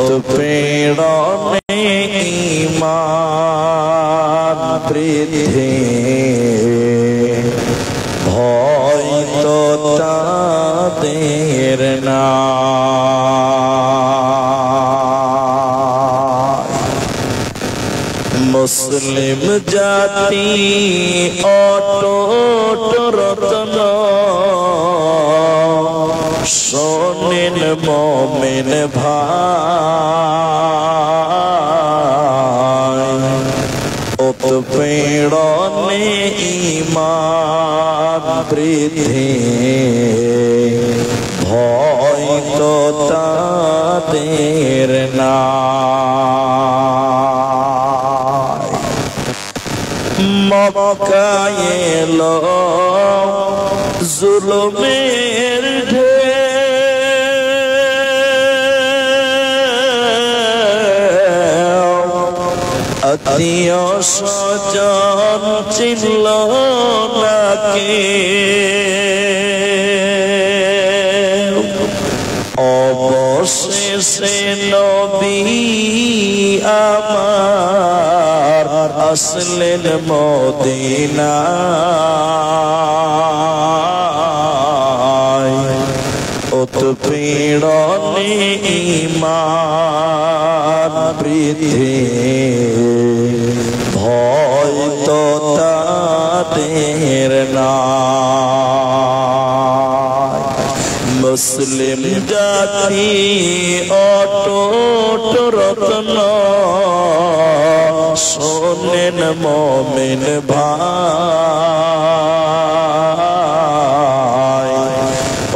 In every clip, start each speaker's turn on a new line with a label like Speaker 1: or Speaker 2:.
Speaker 1: उत्पीड़ने ईमान বৃদ্ধি ভয় তো তাদের নাই। মুসলিম জাতি অটুট রত্ন শোনেন মুমিন ভাই, উৎপীড়নে ঈমান বৃদ্ধি ভয় তো তাদের নাই। মক্কায় এলো জুলুমের আত্মীয় স্বজন চিনল না কে, অবশেষে নবী আমার আসলেন মদিনায়। উৎপীড়নে ঈমান বৃদ্ধি ভয় তো তাদের নাই। মুসলিম জাতি অটুট রত্ন শোনেন মুমিন ভাই,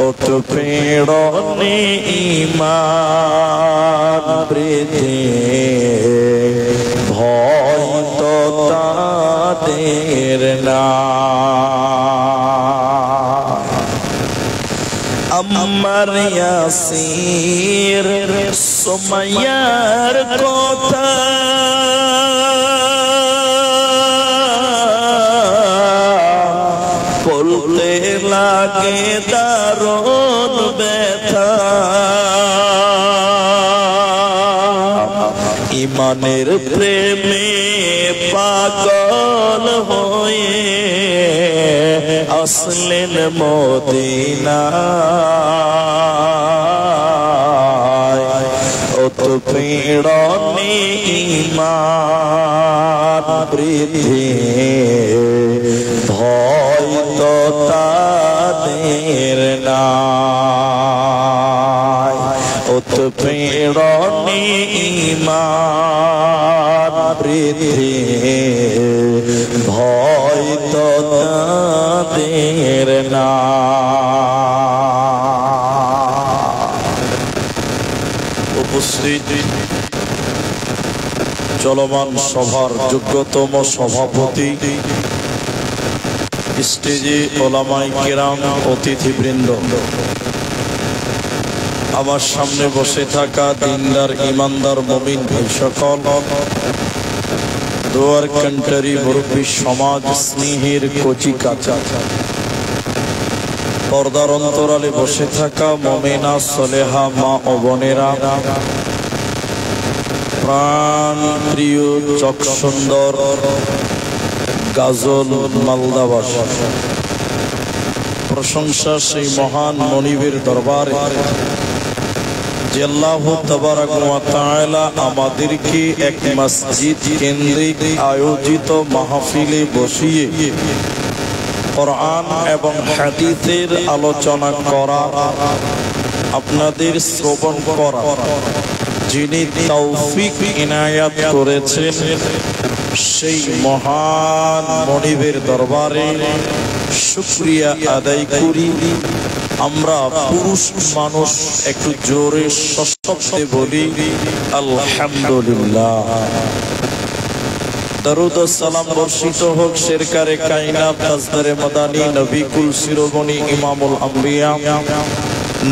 Speaker 1: উৎপীড়নে ঈমান বৃদ্ধি ভয় তো তাদের নাই। আম্মার ইয়াসির সুমাইয়ার কথা বলতে লাগে দারুণ ব্যথা। ঈমানের প্রেমে পাগল হয়ে আসলেন মদিনায়। উৎপীড়নে ঈমান বৃদ্ধি ভয় তো তাদের নাই। উৎপীড়নে ঈমান বৃদ্ধি ভয় তো তাদের নাই। উপস্থিত চলমান সভার যোগ্যতম সভাপতি, স্টেজে ওলামায়ে কেরাম, অতিথিবৃন্দ, আমার সামনে বসে থাকা দিনদার ইমানদার মুমিন ভাই সকল, দোয়ার কান্ট্রি মুরব্বী সমাজ, স্নেহের কচি কাঁচা, পর্দার অন্তরালে বসে থাকা মুমিনা সলেহা মা ও বোনেরা, প্রাণ প্রিয় চক সুন্দর গাজল মালদাবাসী, প্রশংসা সেই মহান মনিবের দরবারে যে আল্লাহ তাবারাক ওয়া তাআলা আমাদেরকে এক মসজিদ কেন্দ্রিক আয়োজিত মাহফিলে বসিয়ে কোরআন এবং হাদিসের আলোচনা করা, আপনাদের শ্রবণ করা যিনি তৌফিক ইনায়াত করেছেন, সেই মহান মনিবের দরবারে শুকরিয়া আদায় করি। আমরা পুরুষ মানুষ একটু জোরে সশব্দে বলি আলহামদুলিল্লাহ। দরুদ ও সালাম বর্ষিত হোক শেরকারে কায়নাত তাজদারে মাদানী নবী কুল শিরোমণি ইমামুল আম্বিয়া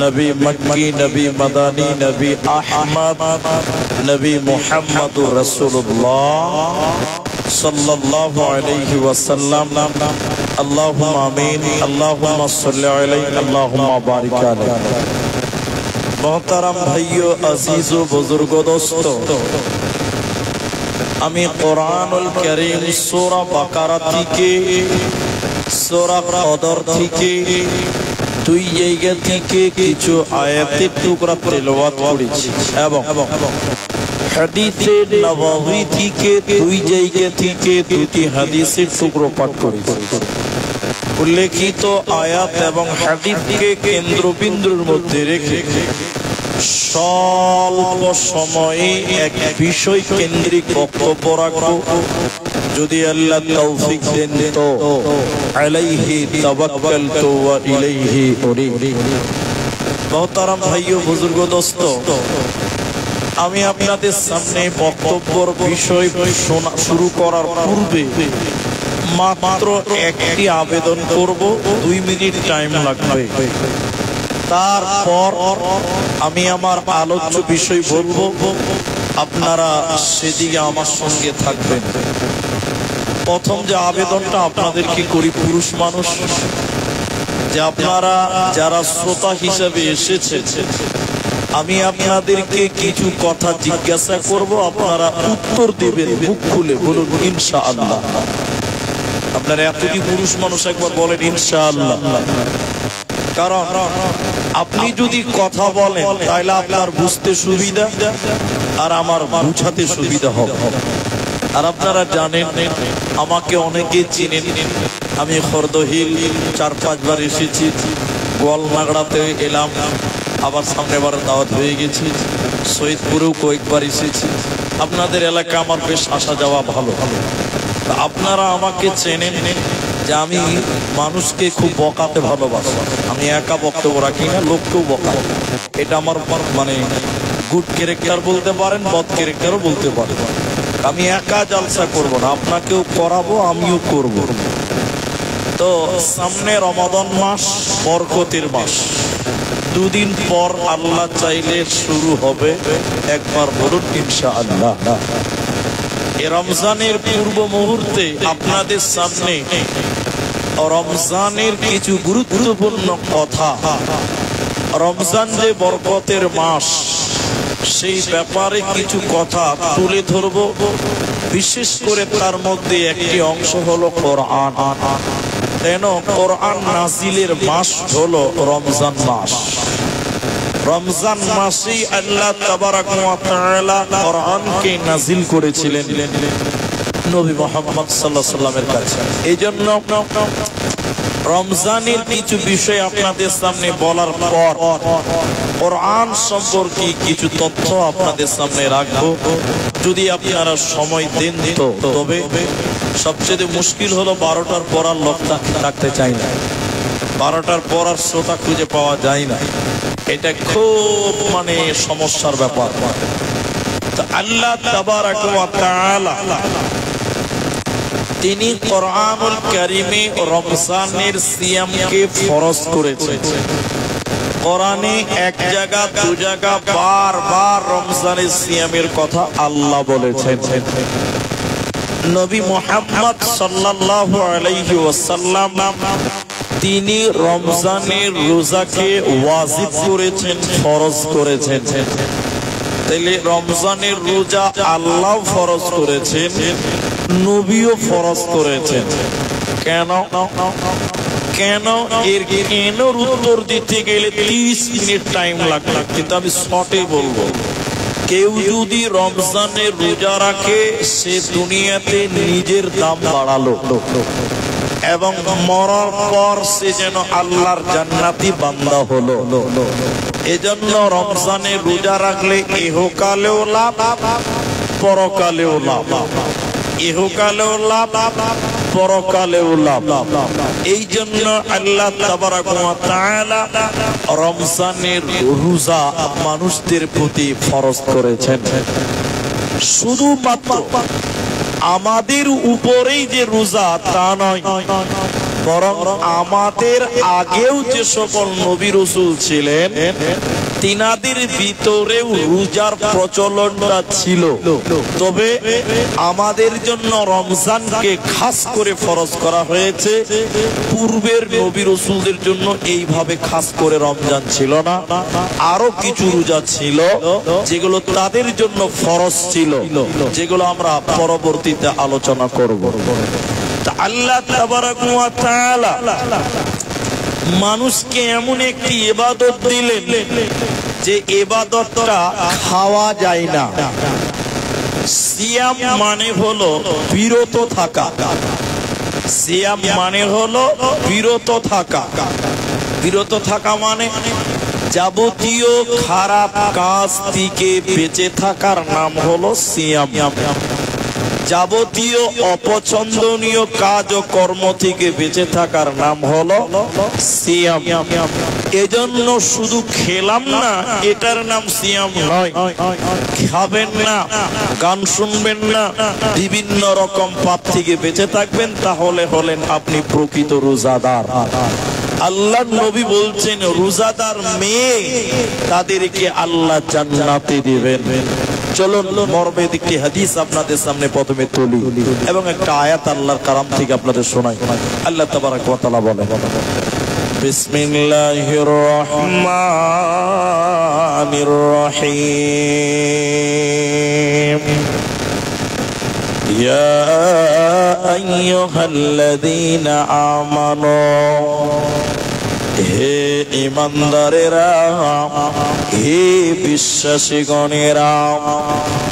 Speaker 1: নবী মক্কি, নবী মাদানী, নবী আহমদ, নবী মুহাম্মদুর রাসূলুল্লাহ সাল্লাল্লাহু আলাইহি ওয়াসাল্লাম। আল্লাহুম্মা আমিন। আল্লাহুম্মা সাল্লি আলাইহি, আল্লাহুম্মা বারিক আলাইহি। মোহতারাম ভাইও, আজিজ ও বুজুর্গ দোস্ত, আমি কোরআনুল কারীম সূরা বাকারা থেকে, সূরা কদর থেকে, দুই জায়গা থেকে কিছু আয়াতের টুকরা তেলাওয়াত করেছি এবং হাদিসে নববী থেকে দুই জায়গা থেকে দুটি হাদিসের টুকরো পাঠ করেছি। উল্লেখিত আয়াত এবং হাদিসকে কেন্দ্রবিন্দুর মধ্যে রেখে স্বল্প সময়ে এক বিষয় কেন্দ্রিক বক্তব্য রাখবো। যদি আল্লাহ তৌফিক দেন তো আলাইহি তাওয়াক্কালতু ওয়া ইলাইহি উনীব। মোহতারাম ভাইও, বুজুর্গ দোস্ত, আমি আপনাদের সামনে বক্তব্যের বিষয় শোনা শুরু করার পূর্বে মাত্র একটি আবেদন করব। 2 মিনিট টাইম লাগবে। তারপর আমি আমার আলোচ্য বিষয় বলবো, আপনারা সেদিকে আমার সঙ্গে থাকবেন। প্রথম যে আবেদনটা আপনাদেরকে করি, পুরুষ মানুষ যে আপনারা যারা শ্রোতা হিসেবে এসেছেন, আমি আপনাদেরকে কিছু কথা জিজ্ঞাসা করব, আপনারা উত্তর দেবেন মুখ খুলে, বলুন ইনশাআল্লাহ। আপনারা এতটি পুরুষ মানুষ, একবার বলেন ইনশাআল্লাহ। কারণ আপনি যদি কথা বলেন তাহলে আপনার বুঝতে সুবিধা আর আমার বুঝাতে সুবিধা হবে। আর আপনারা জানেন, আমাকে অনেকে চিনেন, আমি খরদহিল 4-5 বার এসেছি, গোয়ালনাগড়াতে এলাম, আবার সামনেবার দাওয়াত হয়ে গেছি, সৈয়দপুরেও কয়েকবার এসেছি। আপনাদের এলাকা আমার বেশ আসা যাওয়া ভালো। আপনারা আমাকে চেনেন যে আমি মানুষকে খুব বকাতে ভালোবাসি। আমি একা বক্তব্য রাখি না, লোককেও বকা। এটা আমার মানে গুড ক্যারেক্টার বলতে পারেন, বদ ক্যারেক্টারও বলতে পারেন। আমি একা জলসা করব না, আপনাকেও করাবো, আমিও করব। তো সামনে রমাদান মাস, বরকতের মাস। 2 দিন পর আল্লাহ চাইলে শুরু হবে, একবার বলুন ইনশাআল্লাহ। রমজানের পূর্ব মুহূর্তে আপনাদের সামনে রমজানের কিছু গুরুত্বপূর্ণ কথা, রমজান যে বরকতের মাস, সেই ব্যাপারে কিছু কথা তুলে ধরব। বিশেষ করে তার মধ্যে একটি অংশ হলো কোরআন। কেন কোরআন নাজিলের মাস হলো রমজান মাস। রমজান মাসেই আল্লাহ তাবারাক ওয়া তাআলা কোরআনকে নাজিল করেছিলেন নবী মুহাম্মদ সাল্লাল্লাহু আলাইহি ওয়াসাল্লামের কাছে। এইজন্য রমজানের কিছু বিষয় আপনাদের সামনে বলার পর কোরআন সম্পর্কে কিছু তথ্য আপনাদের সামনে রাখবো, যদি আপনারা সময় দেন তো। তবে সবচেয়ে মুশকিল হলো 12টার পর আর লোক থাকতে চাই না, 12টার পর আর শ্রোতা খুঁজে পাওয়া যায় না। এটা খুব মানে সমস্যার ব্যাপার। তো আল্লাহ তাবারাক ওয়া তাআলা তিনি কোরআনুল কারীমে রমজানের সিয়ামকে ফরজ করেছেন। কোরআনে এক জায়গা 2 জায়গা বারবার রমজানের সিয়ামের কথা আল্লাহ বলেছেন। নবী মুহাম্মদ সাল্লাল্লাহু আলাইহি ওয়াসাল্লাম তিনি রমজানের রোজাকে ওয়াজিব করেছেন, ফরজ করেছেন। তাইলে রমজানের রোজা আল্লাহ ফরজ করেছেন, নবীও ফরজ করেছেন। কেন কেন এর কেনর উত্তর দিতে গেলে 30 মিনিট টাইম লাগবে, কিন্তু আমি শর্টে বলবো। কেউ যদি রমজানের রোজা রাখে, সে দুনিয়াতে নিজের দাম বাড়ালো এবং মরার পর সে যেন আল্লাহর জান্নাতি বান্দা হলো। এজন্য রমজানের রোজা রাখলে ইহকালেও লাভ, পরকালেও লাভ। ইহকালেও লাভ, পরকালেও লাভ। এই জন্য আল্লাহ তাবারাক ওয়া তাআলা রমজানের রোজা মানুষদের প্রতি ফরজ করেছেন। শুধুমাত্র আমাদের উপরেই যে রোজা তা নয়, বরং আমাদের আগেও যে সকল নবী রাসূল ছিলেন তিনাদের ভিতরেও রোজার প্রচলনটা ছিল, তবে আমাদের জন্য রমজানকে খাস করে ফরজ করা হয়েছে। পূর্বের নবী রাসূলদের জন্য এইভাবে খাস করে রমজান ছিল না, আরো কিছু রোজা ছিল যেগুলো তাদের জন্য ফরজ ছিল, যেগুলো আমরা পরবর্তীতে আলোচনা করব। আল্লাহ তাবারক ওয়া তাআলা মানুষকে এমন একটি ইবাদত দিলেন যে ইবাদতটা খাওয়া যায় না। সিয়াম মানে হলো বিরত থাকা, সিয়াম মানে হলো বিরত থাকা। বিরত থাকা মানে যাবতীয় খারাপ কাজ থেকে বেঁচে থাকার নাম হলো সিয়াম। যাবতীয় অপছন্দনীয় কাজ ও কর্ম থেকে বেঁচে থাকার নাম হলো সিয়াম। এজন্য শুধু খেলাম না এটার নাম সিয়াম নয়। খাবেন না, গান শুনবেন না, বিভিন্ন রকম পাপ থেকে বেঁচে থাকবেন, তাহলে হলেন আপনি প্রকৃত রোজাদার। আল্লাহ নবী বলছেন রোজাদার মেয়ে তাদেরকে আল্লাহ জান্নাতে দিবেন। চলুন মর্মের একটি হাদিস আপনাদের সামনে প্রথমে তুলি এবং একটা আয়াত আল্লাহর কালাম থেকে আপনাদের শোনাই। আল্লাহ তাবারক ওয়া তাআলা বলেন, বিসমিল্লাহির রহমানির রহিম, ইয়া আইয়ুহাল্লাযীনা আমানু, হে ঈমানদারেরা, হে বিশ্বাসীগণেরা,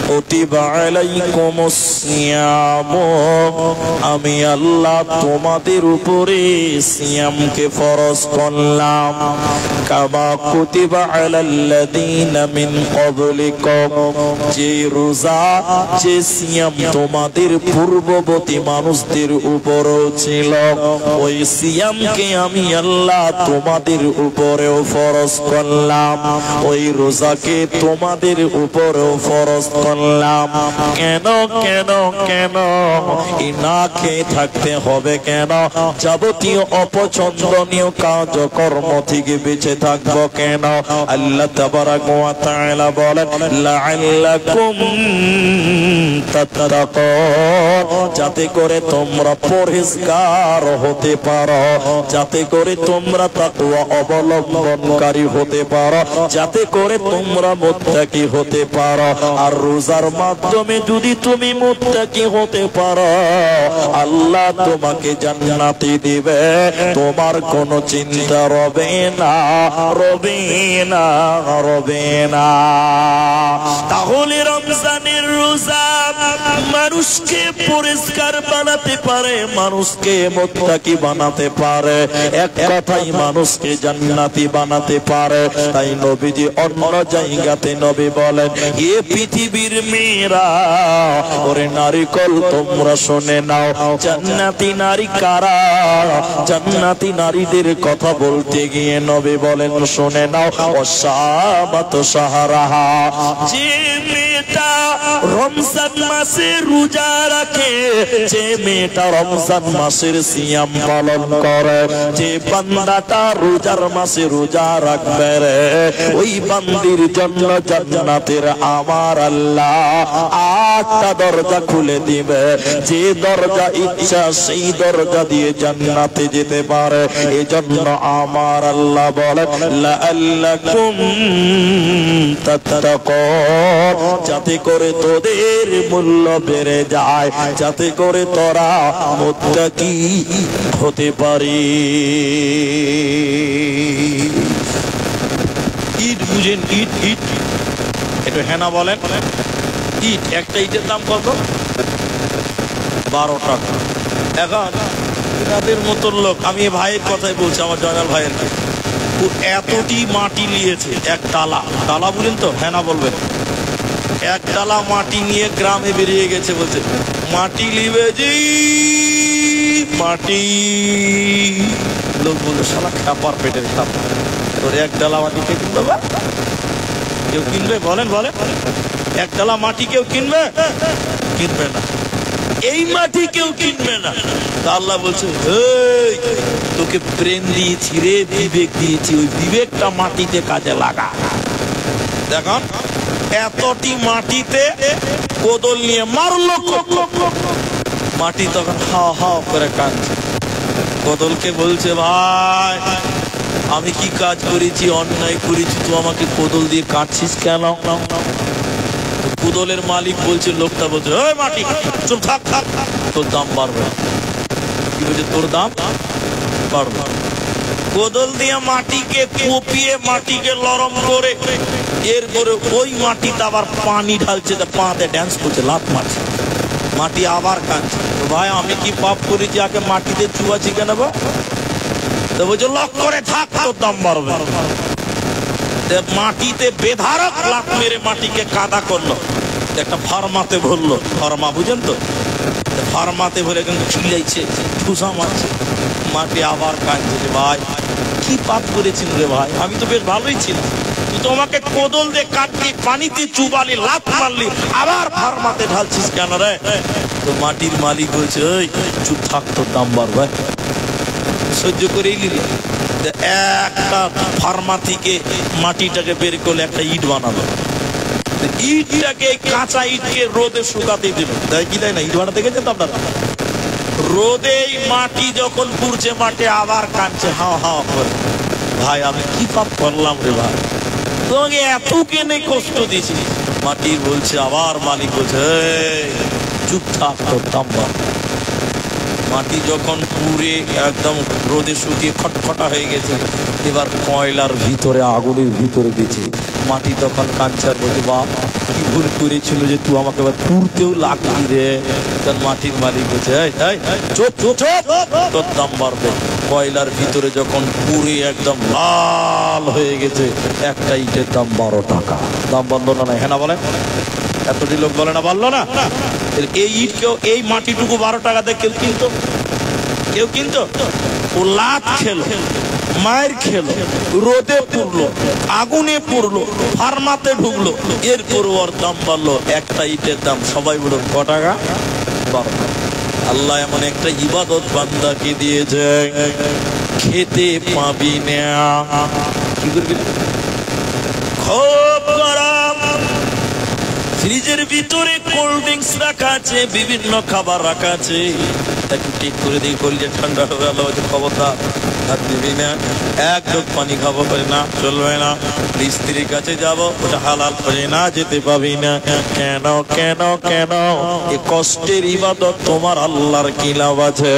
Speaker 1: কুতিবা আলাইকুমুস সিয়াম, আমি আল্লাহ তোমাদের উপরে সিয়ামকে ফরজ করলাম, কামা কুতিবা আলাল্লাযীনা মিন ক্বাবলিকুম, যে রোজা যে সিয়াম তোমাদের পূর্ববর্তী মানুষদের উপরও ছিল, ওই সিয়ামকে আমি আল্লাহ তোমাদের উপরেও ফরজ করলাম, ওই রোজাকে তোমাদের উপরেও ফরজ করলাম। কেন কেন কেন? না খেয়ে থাকতে হবে কেন? যাবতীয় অপছন্দনীয় কাজ কর্ম থেকে বেঁচে থাকবো কেন? আল্লাহ তাবারক ওয়া তাআলা বলেন, লাআল্লাকুম তাত্তাকুন, যাতে করে তোমরা পরহেজগার হতে পারো, যাতে করে তোমরা তাকওয়া অবলম্বনকারী হতে পারো, যাতে করে তোমরা মুত্তাকি হতে পারো। আর রোজার মাধ্যমে যদি তুমি মুত্তাকি হতে পারো, আল্লাহ তোমাকে জান্নাতে দিবে, তোমার কোনো চিন্তা রবে না, রবে না, রবে না। তাহলে রমজানের রোজা মানুষকে পরিষ্কার বানাতে পারে, মানুষকে মুত্তাকি বানাতে পারে, এক কথাই মানুষকে জান্নাতি বানাতে পারে। তাই নবীজি অন্য জায়গাতে নবী বলেন, এ পৃথিবীর মেয়েরা, ওরে নারীকল তোমরা শুনে নাও, জান্নাতি নারী কারা? জান্নাতি নারীদের কথা বলতে গিয়ে নবী বলেন, শুনে নাও, ওয়াসামাত শাহরাহা, যে মেয়েটা রমজান মাসে রোজা রাখে, যে মেয়েটা রমজান মাসের সিয়াম পালন করে, যে বান্দাটা রোজার মাসে রোজা রাখবে রে, ওই বান্দির জন্য জান্নাতের আমার আল্লাহ 8টা দরজা খুলে দিবে। যে দরজা ইচ্ছা সেই দরজা দিয়ে জান্নাতে যেতে পারে। এজন্য আমার আল্লাহ বলেন, লাআল্লাকুম তাত্তাকুন, যাতে করে তোদের মূল্য বেড়ে যায়, যাতে করে তোরা মুত্তাকি হতে পারি। ইট বুঝেন? ইট ইট একটু হ্যাঁ না বলেন। ইট, একটা ইটের দাম কত? 12 টাকা। এখন এনাদের মতন লোক, আমি ভাইয়ের কথাই বলছি, আমার জয়নাল ভাইয়ের, এতটি মাটি নিয়েছে, এক ডালা, ডালা বলেন তো, হ্যাঁ না বলবেন, এক ডালা মাটি নিয়ে গ্রামে বেরিয়ে গেছে, বলছে মাটি লিবে জি মাটি। লোক বলছে শালা খাপার পেটের খাপা, তোর এক ডালা মাটি কে কিনবে? কেউ কিনবে? বলেন বলেন, এক ডালা মাটি কেউ কিনবে? কিনবে না, এই মাটি কেউ কিনবে না। তা আল্লাহ বলছে, তোকে ব্রেন দিয়েছি রে, বিবেক দিয়েছি, ওই বিবেকটা মাটিতে কাজে লাগা। দেখুন এতটি মাটিতে কোদল নিয়ে মারলো, মাটি তখন হাও হাও করে কাঁদছে। কোদলকে বলছে, ভাই আমি কি কাজ করেছি, অন্যায় করেছি, তুই আমাকে কোদল দিয়ে কাটছিস কেন? কোদলের মালিক বলছে, লোকটা বলছে, ওই মাটি চুপ থাক, তোর দাম বাড়বে। কি বলছে, তোর দাম বাড়বে। কোদল দিয়ে মাটিকে কুপিয়ে মাটিকে নরম করে, এরপরে ওই মাটিতে আবার পানি ঢালছে, পাতে ড্যান্স করছে, লাত মারছে। মাটি আবার কাঁদছে, ভাই আমি কি পাপ করেছি, আগে মাটিতে চুয়াছি কেন? তো বলছে, লক করে থাক, তোর দাম বাড়বে। মাটিতে বেধারক লাত মেরে মাটিকে কাদা করলো, একটা ফার্মাতে ভরলো। ফার্মা বুঝেন তো, ফার্মাতে ভরে চিলাইছে, ঠুসা মারছে। মাটি আবার কাঁদছে, ভাই কি পাপ করেছেন রে ভাই, আমি তো বেশ ভালোই ছিলাম, তুই তো আমাকে কোদল দিয়ে কাটলি, পানিতে চুবালি, লাত মারলি, আবার ফার্মাতে ঢালছিস কেন রে? তো মাটির মালিক বলছে, ওই চুপ থাক, তোর দাম বাড়বে। সহ্য করেই নিল। একটা ফার্মা থেকে মাটিটাকে বের করলে একটা ইট বানালো, ইটটাকে কাঁচা ইটকে রোদে শুকাতে দিল। তাই কি তাই না, ইট বানাতে গেছেন তো আপনারা? রোদে মাটি যখন পুড়ছে, মাটি আবার কাঁদছে হাওয়া হাওয়া করে, ভাই আমি কি পাপ করলাম রে ভাই, তোমাকে এত কেনে কষ্ট দিয়েছি। মাটি বলছে, আবার মালিক বলছে, চুপ থাক, তোর দাম বাড়বে। মাটি যখন পুড়ে একদম রোদে শুকিয়ে খটখটা হয়ে গেছে, এবার কয়লার ভিতরে, আগুনের ভিতরে দিয়েছে। মাটি তখন কাঞ্চার বলছে, বাপ কি ভুল করেছিল যে তুই আমাকে এবার পুড়তেও লাগলি রে। তখন মাটির মালিক বলছে, চুপ চুপ চুপ, তোর দাম বাড়বে। কয়লার ভিতরে যখন পুড়ে একদম লাল হয়ে গেছে, একটা ইটের দাম 12 টাকা। দাম বাড়লো না? হ্যাঁ না বলেন? এতটি লোক বলে না, বাড়লো না? এই ইট কেউ, এই মাটিটুকু 12 টাকা দিয়ে কেউ কিনতো? কেউ কিনতো? ও লাত খেলো, মায়ের খেলো, রোদে পুড়লো, আগুনে পুড়লো, ফার্মাতে ঢুকলো, এরপর ওর দাম বাড়লো। একটা ইটের দাম সবাই বলো ক টাকা? 12 টাকা। আল্লাহ এমন একটা ইবাদত বান্দাকে দিয়েছে, খেতে পাবি না। কি করবি? খুব গরম, ফ্রিজের ভিতরে কোল্ড ড্রিঙ্কস রাখা আছে, বিভিন্ন খাবার রাখা আছে, একটু ঠিক করে দিয়ে করলে ঠান্ডা হয়ে গেল, খবরদার হাত দিবি না, এক ঢোক পানি খাবো করে না, চলবে না। স্ত্রীর কাছে যাবো, ওটা হালাল করে না, যেতে পাবি না। কেন কেন কেন? এ কষ্টের ইবাদত তোমার আল্লাহর কি লাভ আছে?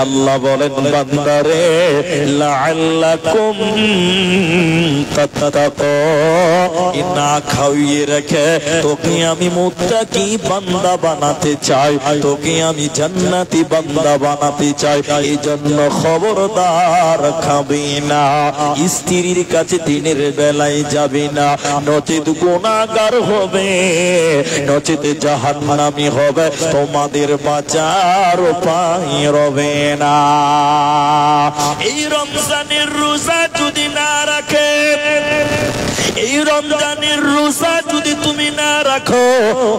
Speaker 1: আল্লাহ বলেন, বান্দারে লাআল্লাকুম তাত্তাকুন, না খাইয়ে রেখে তোকে আমি মুত্তাকি বান্দা বানাতে চাই, তোকে আমি জান্নাতি বান্দা বানাতে চাই। এই জন্য খবরদার খাবি না, স্ত্রীর কাছে দিনের বেলায় যাবি না, নচেত গুনাহগার হবে, নচেত জাহান্নামী হবে, তোমাদের বাঁচার উপায় রবে না। এই রমজানের রোজা যদি না রাখে, এই রমজানের রোজা যদি তুমি না রাখো,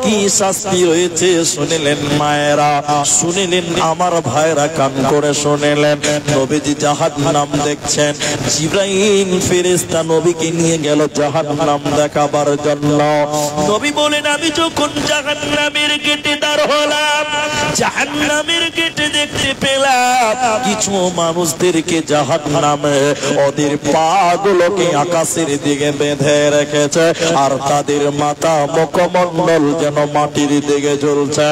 Speaker 1: কি শাস্তি রয়েছে শুনিলেন মায়েরা, শুনিলেন আমার ভাইরা, কান করে শুনিলেন। নবীজি জাহান্নাম দেখছেন, জিবরাইল ফেরেশতা নবীকে নিয়ে গেল জাহান্নাম দেখাবার জন্য। নবী বলেন, আমি যখন জাহান্নামের গেটে দাঁড় হলাম, জাহান্নামের গেটে দেখতে পেলাম কিছু মানুষদেরকে জাহান্নামে ওদের পা গুলোকে আকাশের দিকে বেঁধে রেখেছে, আর তাদের মাথা মুখমণ্ডল যেন মাটির দিকে ঝুলছে।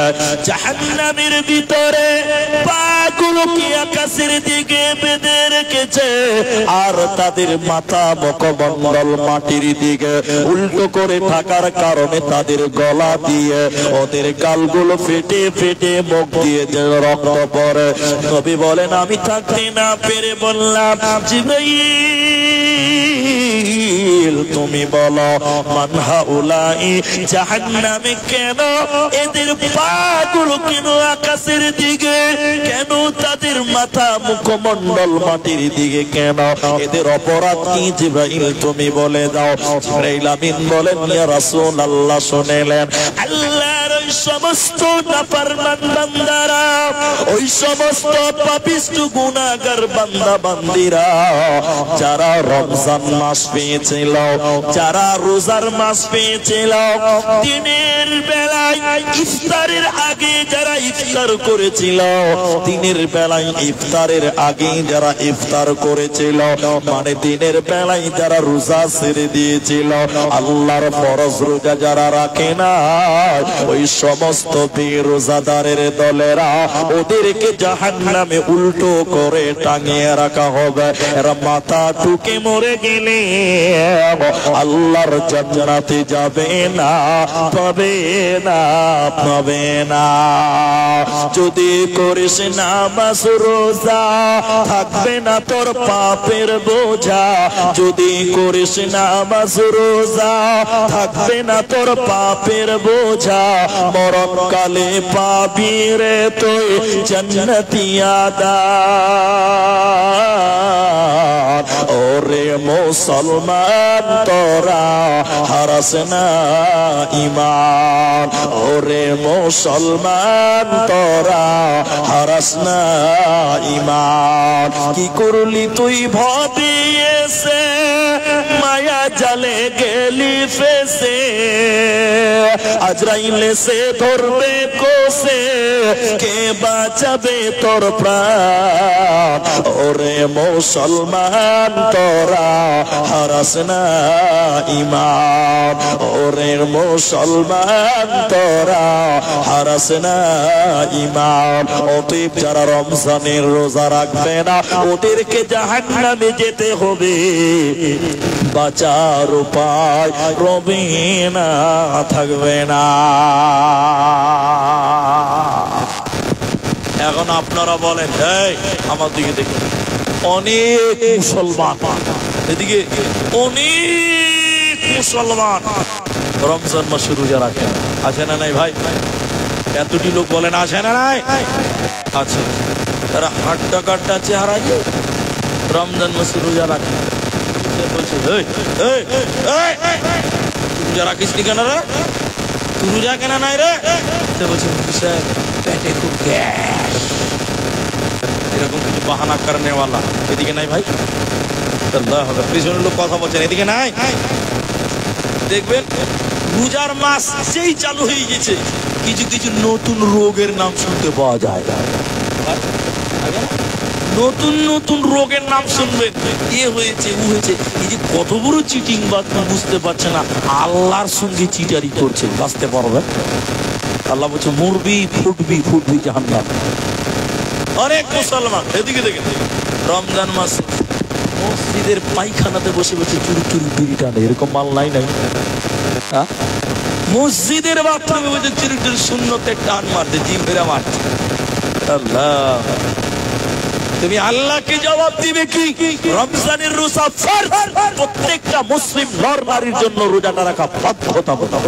Speaker 1: জাহান্নামের ভিতরে পাগুলোকে আকাশের দিকে বেঁধে রেখেছে, আর তাদের মাথা মুখমণ্ডল মাটির দিকে উল্টো করে থাকার কারণে তাদের গলা দিয়ে ওদের গালগুলো ফেটে ফেটে মুখ দিয়ে যে রক্ত পড়ে। নবী বলেন, আমি থাকতে না পেরে বললাম, জিবরাইল তুমি বলো, মান হাউলাই, জাহান্নামে কেন, এদের পাগুলো কেন আকাশের দিকে, কেন তাদের মাথা মুখমণ্ডল মাটির দিকে কেন, এদের অপরাধ কি জিবরাইল তুমি বলে দাও। জিবরাইল আমিন বলেন, ইয়া রাসূলুল্লাহ শুনিলেন, আল্লাহর সমস্ত নাফরমান বান্দারা, ওই সমস্ত পাপিষ্ঠ গুনাহগার বান্দা বান্দিরা যারা রমজান মাস পেয়েছিল, যারা রোজার মাস পেয়েছিল, দিনের বেলায় ইফতারের আগে যারা ইফতার করেছিল, দিনের বেলায় ইফতারের আগে যারা ইফতার করেছিল, মানে দিনের বেলায় যারা রোজা ছেড়ে দিয়েছিল, আল্লাহর ফরজ রোজা যারা রাখে না, ওই সমস্ত বেরোজাদারের দলেরা ওদেরকে জাহান্নামে উল্টো করে টাঙিয়ে রাখা হবে। এরা মাথা টুকে মরে গেলে আল্লাহর জান্নাতে যাবে না, পাবে না, পাবে না। যদি করিস নামাজ রোজা থাকবে না তোর পাপের বোঝা, যদি করিস নামাজ রোজা থাকবে না তোর পাপের বোঝা, মরণকালে পাবি রে তুই জান্নাতি আদার। ওরে মুসলমান তোরা হারাস না ঈমান, ওরে মুসলমান তোরা হারাস না ঈমান। কি করলি তুই ভাবিয়েছে মায়া জালে গেলি ফেসে, আজরাইলে সে ধরবে কোসে, কে বাঁচাবে তোর প্রাণ। ওরে মুসলমান তোরা হারাস না ঈমান, ওরে মুসলমান তোরা হারাস না ঈমান। অতএব যারা রমজানের রোজা রাখবে না ওদেরকে জাহান্নামে যেতে হবে, বাঁচার উপায় রবে না, থাকবে না। এখন আপনারা বলেন, এই আমার দিকে দেখুন, অনেক মুসলমান, এদিকে অনেক মুসলমান রমজান মাসে রোজা রাখে, আছে না নাই ভাই? এতটি লোক বলেন আছে না নাই? আছে। তারা হাড্ডা কাট্টা চেহারা যে রমজান মাসে রোজা রাখে, বলছে রোজা রাখিস নি কেন রে, তুই রোজা কেন নাই রে? বলছে পেটে খুব গ্যাস, এরকম কিছু বাহানা করনে ওয়ালা। এদিকে নাই ভাই? পিছনের লোক কথা বলছেন, এদিকে নাই? দেখবেন রোজার মাস যেই চালু হয়ে গেছে কিছু কিছু নতুন রোগের নাম শুনতে পাওয়া যায়, নতুন নতুন রোগের নাম শুনবেন, এ হয়েছে ও হয়েছে। এই যে কত বড় চিটিং বাদ বুঝতে পারছে না, আল্লাহর সঙ্গে চিটারি করছে, বাঁচতে পারবে? আল্লাহ বলছে মরবি, ফুটবি, ফুটবি জাহান্নাম। অনেক মুসলমান এদিকে দেখেন রমজান মাসে মসজিদের পায়খানাতে বসে বসে চুরি চুরি বিড়ি টানে, এরকম মাল নাই নাই? মসজিদের বাথরুমে বসে চুরি চুরি সুন্নতের টান মারতে, জিভেরা মারছে। আল্লাহ, তুমি আল্লাহকে জবাব দিবে কি? রমজানের রোজা ফরজ, প্রত্যেকটা মুসলিম নর নারীর জন্য রোজাটা রাখা বাধ্যতামূলক।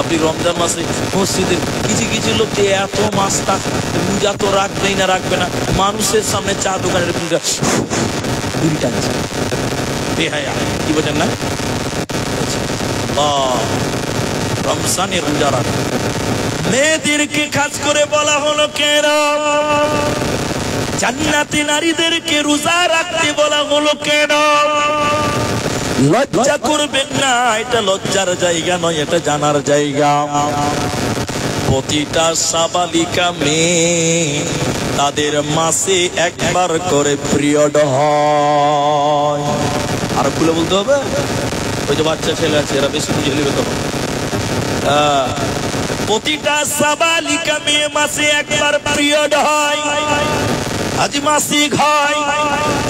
Speaker 1: আপনি রমজান মাসে মসজিদের কিছু কিছু লোক যে এত মাস্তা, রোজা তো রাখবেই না, রাখবে না, মানুষের সামনে চা দোকানের বিড়ি টানছে, বেহায়া, কি বোঝেন না? রমজানের রোজা রাখবে। মেয়েদেরকে খাস করে বলা হলো কেন? জান্নাতি নারীদেরকে রোজা রাখতে বলা হলো কেন? লজ্জা করবেন না, এটা লজ্জার জায়গা নয়, এটা জানার জায়গা। প্রতিটা সাবালিকা মেয়ে তাদের মাসে একবার করে পিরিয়ড হয়। আর খুলে বলতে হবে, ওই যে বাচ্চা ছেলে আছে এরা বেশি বুঝে নেবে তখন। প্রতিটা সাবালিকা মেয়ে মাসে একবার পিরিয়ড হয়, আজ মাসিক হয়।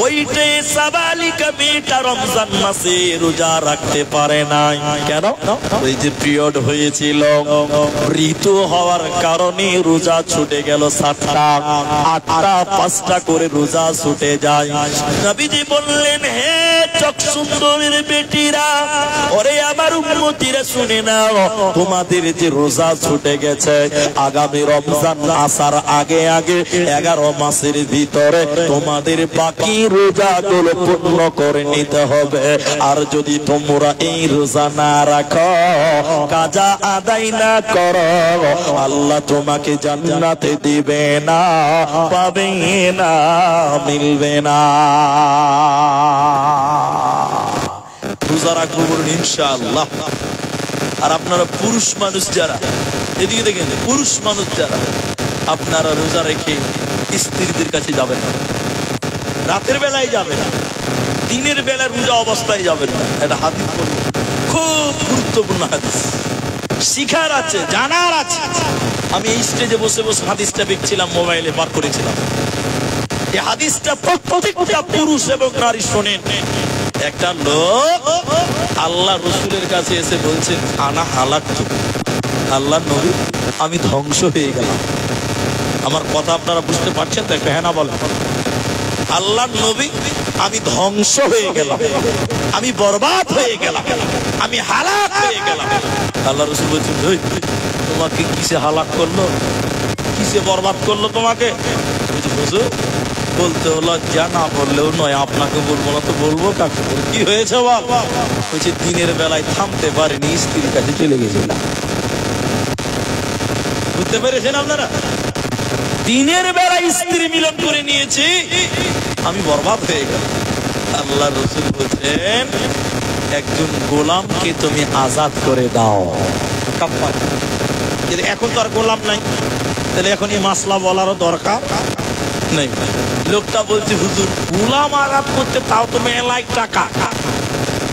Speaker 1: ওইটাই সাবালিকা মেয়েটা রমজান মাসে রোজা রাখতে পারে নাই কেন? ওই যে পিরিয়ড হয়েছিল, ঋতু হওয়ার কারণে রোজা ছুটে গেল। 7টা 8টা 5টা করে রোজা ছুটে যায়। নবীজি বললেন, হে চক সুন্দরীর বেটিরা, ওরে আমার উম্মতিরা শুনে নাও, তোমাদের যে রোজা ছুটে গেছে, আগামী রমজান আসার আগে আগে 11 মাসের ভিতরে তোমাদের বাকি রোজাগুলো পূর্ণ করে নিতে হবে। আর যদি তোমরা এই রোজা না রাখো, কাজা আদায় না করো, আল্লাহ তোমাকে জান্নাতে দিবে না, পাবে না, মিলবে না। রোজা রাখবো বলুন ইনশাআল্লাহ। আর আপনারা পুরুষ মানুষ যারা, এদিকে দেখেন, পুরুষ মানুষ যারা, আপনারা রোজা রেখে স্ত্রীদের কাছে যাবেন না, রাতের বেলায় যাবেন না, দিনের বেলা রোজা অবস্থায় যাবেন না। এটা হাদিস বলবো, খুব গুরুত্বপূর্ণ হাদিস, শিখার আছে, জানার আছে। আমি এই স্টেজে বসে বসে হাদিসটা দেখছিলাম, মোবাইলে পার করেছিলাম। এই হাদিসটা প্রত্যেকটা পুরুষ এবং নারী শোনেন। একটা লোক আল্লাহ রসুলের কাছে এসে বলছেন, আনা হালাকতু, আল্লাহ নবী আমি ধ্বংস হয়ে গেলাম। আমার কথা আপনারা বুঝতে পারছেন তো? একটা হ্যাঁ না বলেন। আল্লাহ নবী আমি ধ্বংস হয়ে গেলাম, আমি বরবাদ হয়ে গেলাম, আমি হালাক হয়ে গেলাম। আল্লাহ রসুল বলছেন, তোমাকে কিসে হালাক করলো, কিসে বরবাদ করলো তোমাকে? বলতে লজ্জা না বললেও নয়, আপনাকে বলবো না তো বলবো কাকে? কি হয়েছে বাবা? বলছে দিনের বেলায় থামতে পারিনি, স্ত্রীর কাছে চলে গেছিলাম। বুঝতে পেরেছেন আপনারা? দিনের বেলায় স্ত্রী মিলন করে নিয়েছি, আমি বরবাদ হয়ে গেলাম। আল্লাহ রসুল বলছেন, একজন গোলামকে তুমি আজাদ করে দাও। এখন তো আর গোলাম নাই, তাহলে এখন এই মাসলা বলারও দরকার নেই। লোকটা বলছে, হুজুর গোলাম আজাদ করতে তাও তো মেলায় টাকা।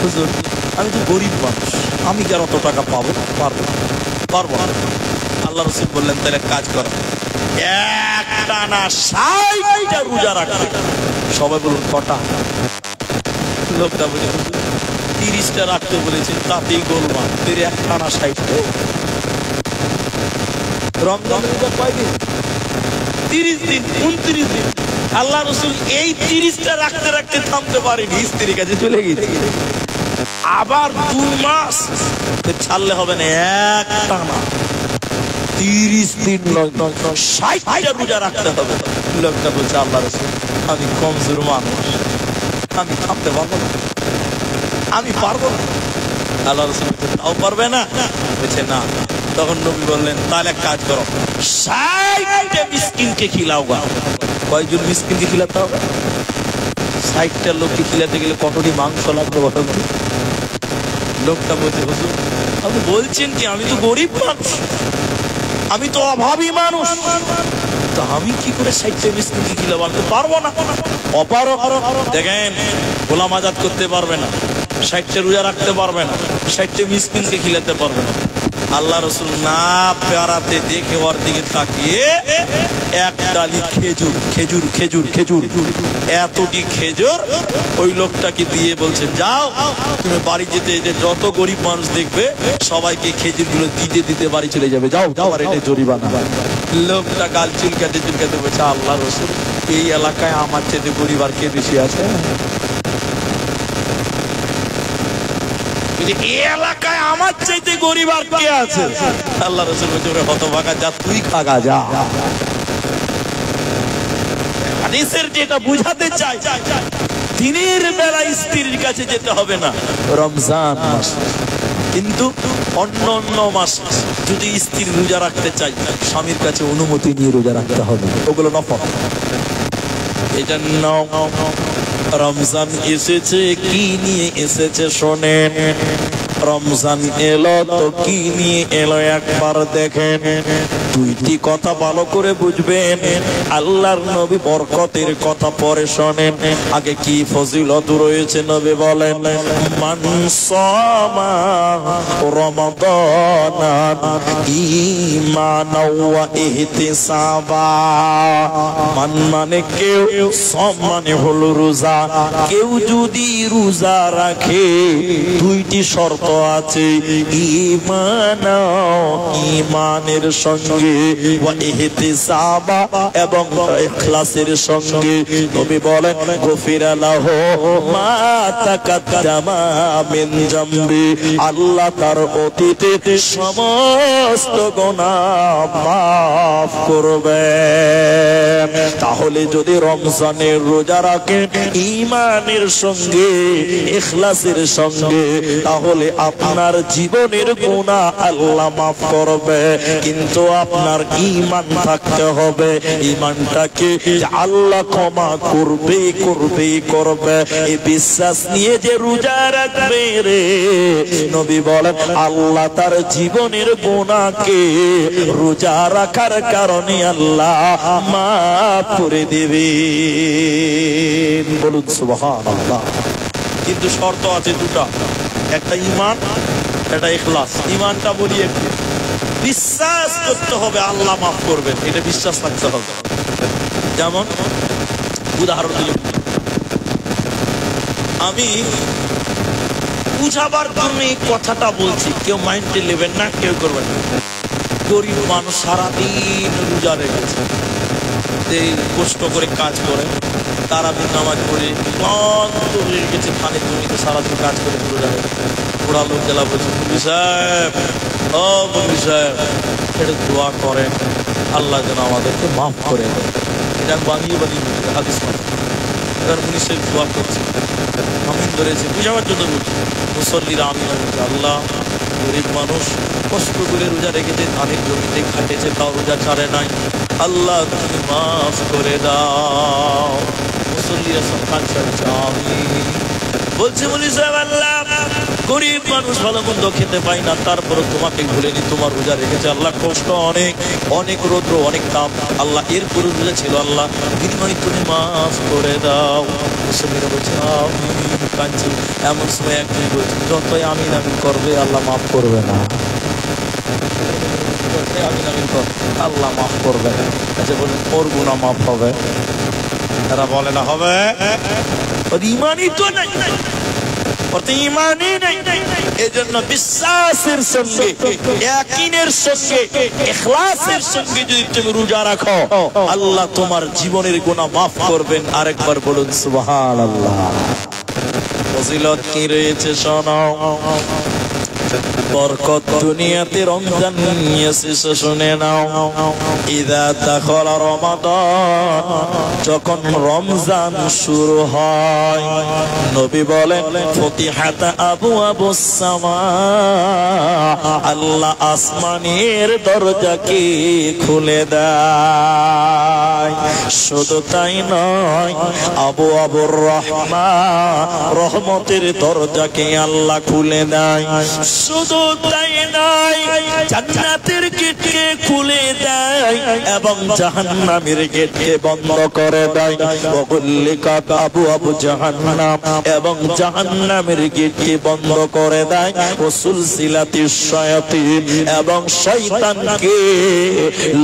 Speaker 1: হুজুর আমি তো গরিব মানুষ, আমি কি আর অত টাকা পাবো? পারবো না। আল্লাহ রসুল বললেন, তাহলে কাজ করো, একটানা 60টা রোজা রাখবে। সবাই বলুন কটা? লোকটা বলে 30টা রাখতে বলেছেন, তাতেই গোলমাল। একটানা 60টা। রমজান রোজা কয়দিন? 30 দিন, 29 দিন। আল্লাহ রসুল এই 30টা রাখতে রাখতে থামতে পারেনি, স্ত্রীর কাছে চলে গেছে। আবার 2 মাস ছাড়লে হবে না, একটানা 30 দিন 60টা রোজা রাখতে হবে। লোকটা বলছে, আল্লাহ রসুল আমি কমজোর মানুষ, আমি থামতে পারবো না, আমি পারবো না। আল্লাহ রসুল তাও পারবে না? বলছে না। তখন নবী বললেন, তাহলে কাজ করো, 60টা মিসকিনকে খিলাও গা। কয়জন মিসকিনকে খিলাতে হবে? 60টা লোককে খিলাতে গেলে কতটি মাংস লাগবে বলেন? লোকটা বলছে, হুজুর আপনি বলছেন কি, আমি তো গরিব মানুষ, আমি তো অভাবী মানুষ, তো আমি কি করে 60টা মিসকিনকে খিলাবো? আমি তো পারবো না। অপারক দেখেন, গোলাম আজাদ করতে পারবে না, 60টা রোজা রাখতে পারবে না, 60টা মিসকিনকে খিলাতে পারবে না। আল্লাহ রসুল না পেয়ারাতে দেখে ওর দিকে তাকিয়ে এক ডালি খেজুর, খেজুর খেজুর খেজুর, এতটি খেজুর ওই লোকটাকে দিয়ে বলছেন, যাও তুমি বাড়ি যেতে যেতে যত গরিব মানুষ দেখবে সবাইকে খেজুর গুলো দিতে দিতে বাড়ি চলে যাবে, যাও যাও, আর এটা জরিমানা। লোকটা গাল চুলকাতে চুলকাতে বলছে, আল্লাহ রসুল এই এলাকায় আমার চেয়ে গরিব আর কে বেশি আছে? এই এলাকায় আমার চাইতে গরিব আর কে আছে? আল্লাহ রসুল বলছে, ওরে হতভাগা, যা তুই খাগা যা। হাদিসের যেটা বুঝাতে চাই, দিনের বেলা স্ত্রীর কাছে যেতে হবে না রমজান মাস, কিন্তু অন্য অন্য মাস যদি স্ত্রী রোজা রাখতে চাই, স্বামীর কাছে অনুমতি নিয়ে রোজা রাখতে হবে, ওগুলো নফল। এটা রমজান এসেছে, কি নিয়ে এসেছে শোনেন। রমজান এলো তো কি নিয়ে এলো একবার দেখেন। দুইটি কথা ভালো করে বুঝবেন। আল্লাহর নবী বরকতের কথা পরে শোনেন। আগে কি ফজিলত রয়েছে নবী বলেন, মান সামা রমাদান ঈমানাও ওয়া ইহতিসাবা। মান মানে কেউ, সাম মানে হলো রোজা। কেউ যদি রোজা রাখে, দুইটি শর্ত আছে ঈমান, ঈমানের সঙ্গে ওয়া ইহতিসাবা এবং ইখলাসের সঙ্গে। নবী বলেন গফিরা লাহু মা তাকাদ্দামা মিন জামবি, আল্লাহ তার অতীতে সমস্ত গুনাহ মাফ করবেন। তাহলে যদি রমজানের রোজা রাখেন ঈমানের সঙ্গে ইখলাসের সঙ্গে, তাহলে আপনার জীবনের গুনাহ আল্লাহ মাফ করবে। কিন্তু আপনার ঈমান থাকতে হবে, ঈমানটাকে আল্লাহ ক্ষমা করবে করবে করবে এই বিশ্বাস নিয়ে যে রোজা রাখবে রে, নবী বলেন আল্লাহ তার জীবনের গুনাহকে রোজা রাখার কারণে আল্লাহ মাফ করে দেবে। বলুন সুবহানাল্লাহ। কিন্তু শর্ত আছে দুটা, একটা ঈমান, একটা ইখলাস। ঈমানটা বলি একটু, বিশ্বাস করতে হবে আল্লাহ মাফ করবেন, এটা বিশ্বাস রাখতে হবে। যেমন উদাহরণ দিল, আমি বুঝাবার জন্য এই কথাটা বলছি, কেউ মাইন্ডে নেবেন না, কেউ করবেন না। গরিব মানুষ সারাদিন রোজা রেখেছে, কষ্ট করে কাজ করে, তারাবির নামাজ পড়ে ক্লান্ত হয়ে গেছে, ধানের জমিতে সারাদিন কাজ করে রোজা রেখেছে। ওরা লোক গেলা বলছে মুফতি সাহেব, ও মুফতি সাহেব এটা দোয়া করেন আল্লাহ যেন আমাদেরকে মাফ করে দেয়। এটা বানিয়ে বানিয়ে হাদিস মানে এবার উনি সে দোয়া করছে, আমিন ধরেছে, বুঝাবার জন্য বলছি। মুসল্লিরা আমিন বলছে, আল্লাহ গরিব মানুষ কষ্ট করে রোজা রেখেছে, ধানের জমিতে খাটেছে, তাও রোজা ছাড়ে নাই, আল্লাহ তুমি মাফ করে দাও। মুসল্লিরা সব কাঁদছে, আমিন বলছে। বলি সাহেব আল্লাহ গরিব মানুষ ভালো মন্দ খেতে পাই না, তারপরে তোমাকে ভুলেনি, তোমার রোজা রেখেছে, আল্লাহ কষ্ট অনেক, অনেক রৌদ্র, অনেক তাপ, আল্লাহ এরপরে রোজা ছিল, আল্লাহ বিনিময়ে তুমি মাফ করে দাও। মুসল্লিরা বলছে আমিন, কাঁদছে। এমন সময় একজন বলছে যতই আমিন আমিন করবে আল্লাহ মাফ করবে না, আমিন আমিন কর আল্লাহ মাফ করবে না। আচ্ছা বলুন ওর গুনাহ মাফ হবে? তারা বলে না হবে, ওর ঈমানই তো নাই, ঈমানই নাই। এজন্য বিশ্বাসের সঙ্গে, ইয়াকিনের সঙ্গে, ইখলাসের সঙ্গে যদি তুমি রোজা রাখো, আল্লাহ তোমার জীবনের গুনাহ মাফ করবেন। আরেকবার বলুন সুবহানাল্লাহ। ফজিলত কি রয়েছে শোনো, বরকত দুনিয়াতে রমজান নিয়েছে শুনে নাও। ইদা দাখালা রমাদান, যখন রমজান শুরু হয়, নবী বলেন ফতিহাত আবওয়াবুস সামা, আল্লাহ আসমানের দরজাকে খুলে দেয়। শুধু তাই নয়, আবওয়াবুর রহমান, রহমতের দরজাকে আল্লাহ খুলে দেয়। শুধু তাই নয়, জান্নাতের গেটকে খুলে দেয় এবং জাহান্নামের গেটকে বন্ধ করে দেয়। ওয়াগুল্লিকাত আবওয়াবু জাহান্নাম, এবং জাহান্নামের গেটকে বন্ধ করে দেয়। ওয়াসুলসিলাতিশ শায়াতিন, এবং শয়তানকে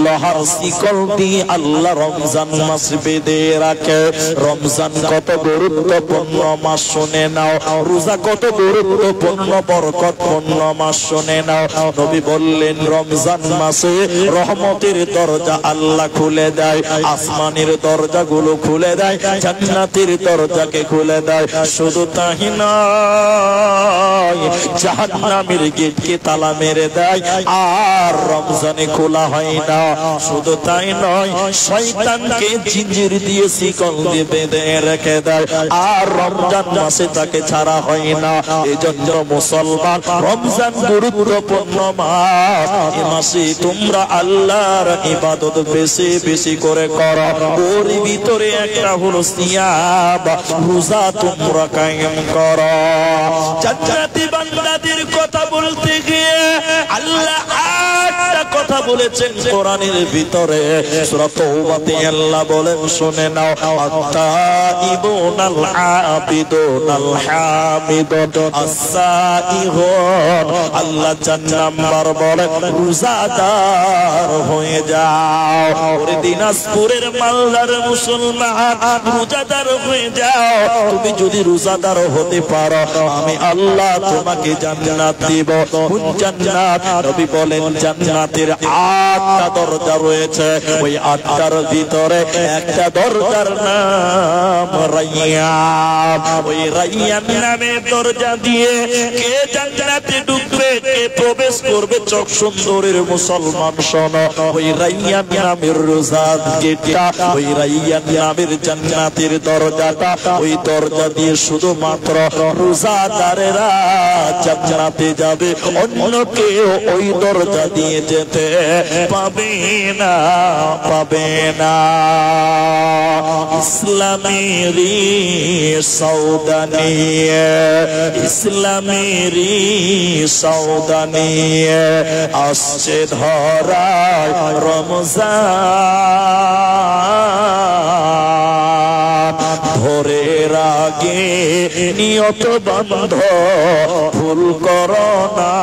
Speaker 1: লোহার শিকল দিয়ে আল্লাহ রমজান মাস বেঁধে রাখে। রমজান কত গুরুত্বপূর্ণ মাস শুনে নাও, রোজা কত গুরুত্বপূর্ণ বরকতপূর্ণ মাস শুনে নাও। নবী বললেন রমজান মাসে রহমতের দরজা আল্লাহ খুলে দেয়, আসমানের দরজাগুলো খুলে দেয়, জান্নাতের দরজাকে খুলে দেয়। শুধু তাই নয়, জাহান্নামের গেটকে তালা মেরে দেয়, আর রমজানে খোলা হয় না। শুধু তাই নয়, শয়তানকে জিঞ্জির দিয়ে শিকল দিয়ে বেঁধে রেখে দেয়, আর রমজান মাসে তাকে ছাড়া হয় না। এজন্য মুসলমান, রমজান গুরুত্বপূর্ণ মাস, এই মাসে তোমরা আল্লাহর ইবাদত বেশি বেশি করে করো। ওর ভিতরে একটা হলো সিয়াম, রোজা তোমরা কায়েম করো। জান্নাতি বান্দাদের কথা বলতে গিয়ে আল্লাহ 8টা কথা বলেছেন কোরআনের ভিতরে সূরা তাওবাতে আল্লাহ বলেন শুনে নাও আত-তাইবুনাল আবিদুনাল হামিদুন আস-সাইহুন আল্লাহ 4 নাম্বার বলে রোজাদার হয়ে যাও। ওরে দিনাজপুরের মালদার মুসলমান রোজাদার হয়ে যাও। তুমি যদি রোজাদার হতে পারো আমি আল্লাহ তোমাকে জান্নাত দেব। কোন জান্নাত? নবী বলেন জান্নাতের 8টা দরজা রয়েছে, ওই 8টার ভিতরে একটা দরজার নাম রাইয়ান। ওই রাইয়ান নামে দরজা দিয়ে কে জান্নাতে ঢুকবে, কে প্রবেশ করবে? চোখ সুন্দরের মুসলমান শোনো, ওই রাইয়ান নামের রোজার গেটটা, ওই রাইয়ান নামের জান্নাতের দরজাটা, ওই দরজা দিয়ে শুধুমাত্র রোজাদারেরা জান্নাতে যাবে, অন্য কেউ ওই দরজা দিয়ে যেতে পাবে না, পাবে না। ইসলামেরই সওদা নিয়ে, ইসলামেরই সওদা নিয়ে আসছে ধরায় রমজান। ভোরের আগে নিয়ত বন্ধ ভুল করো না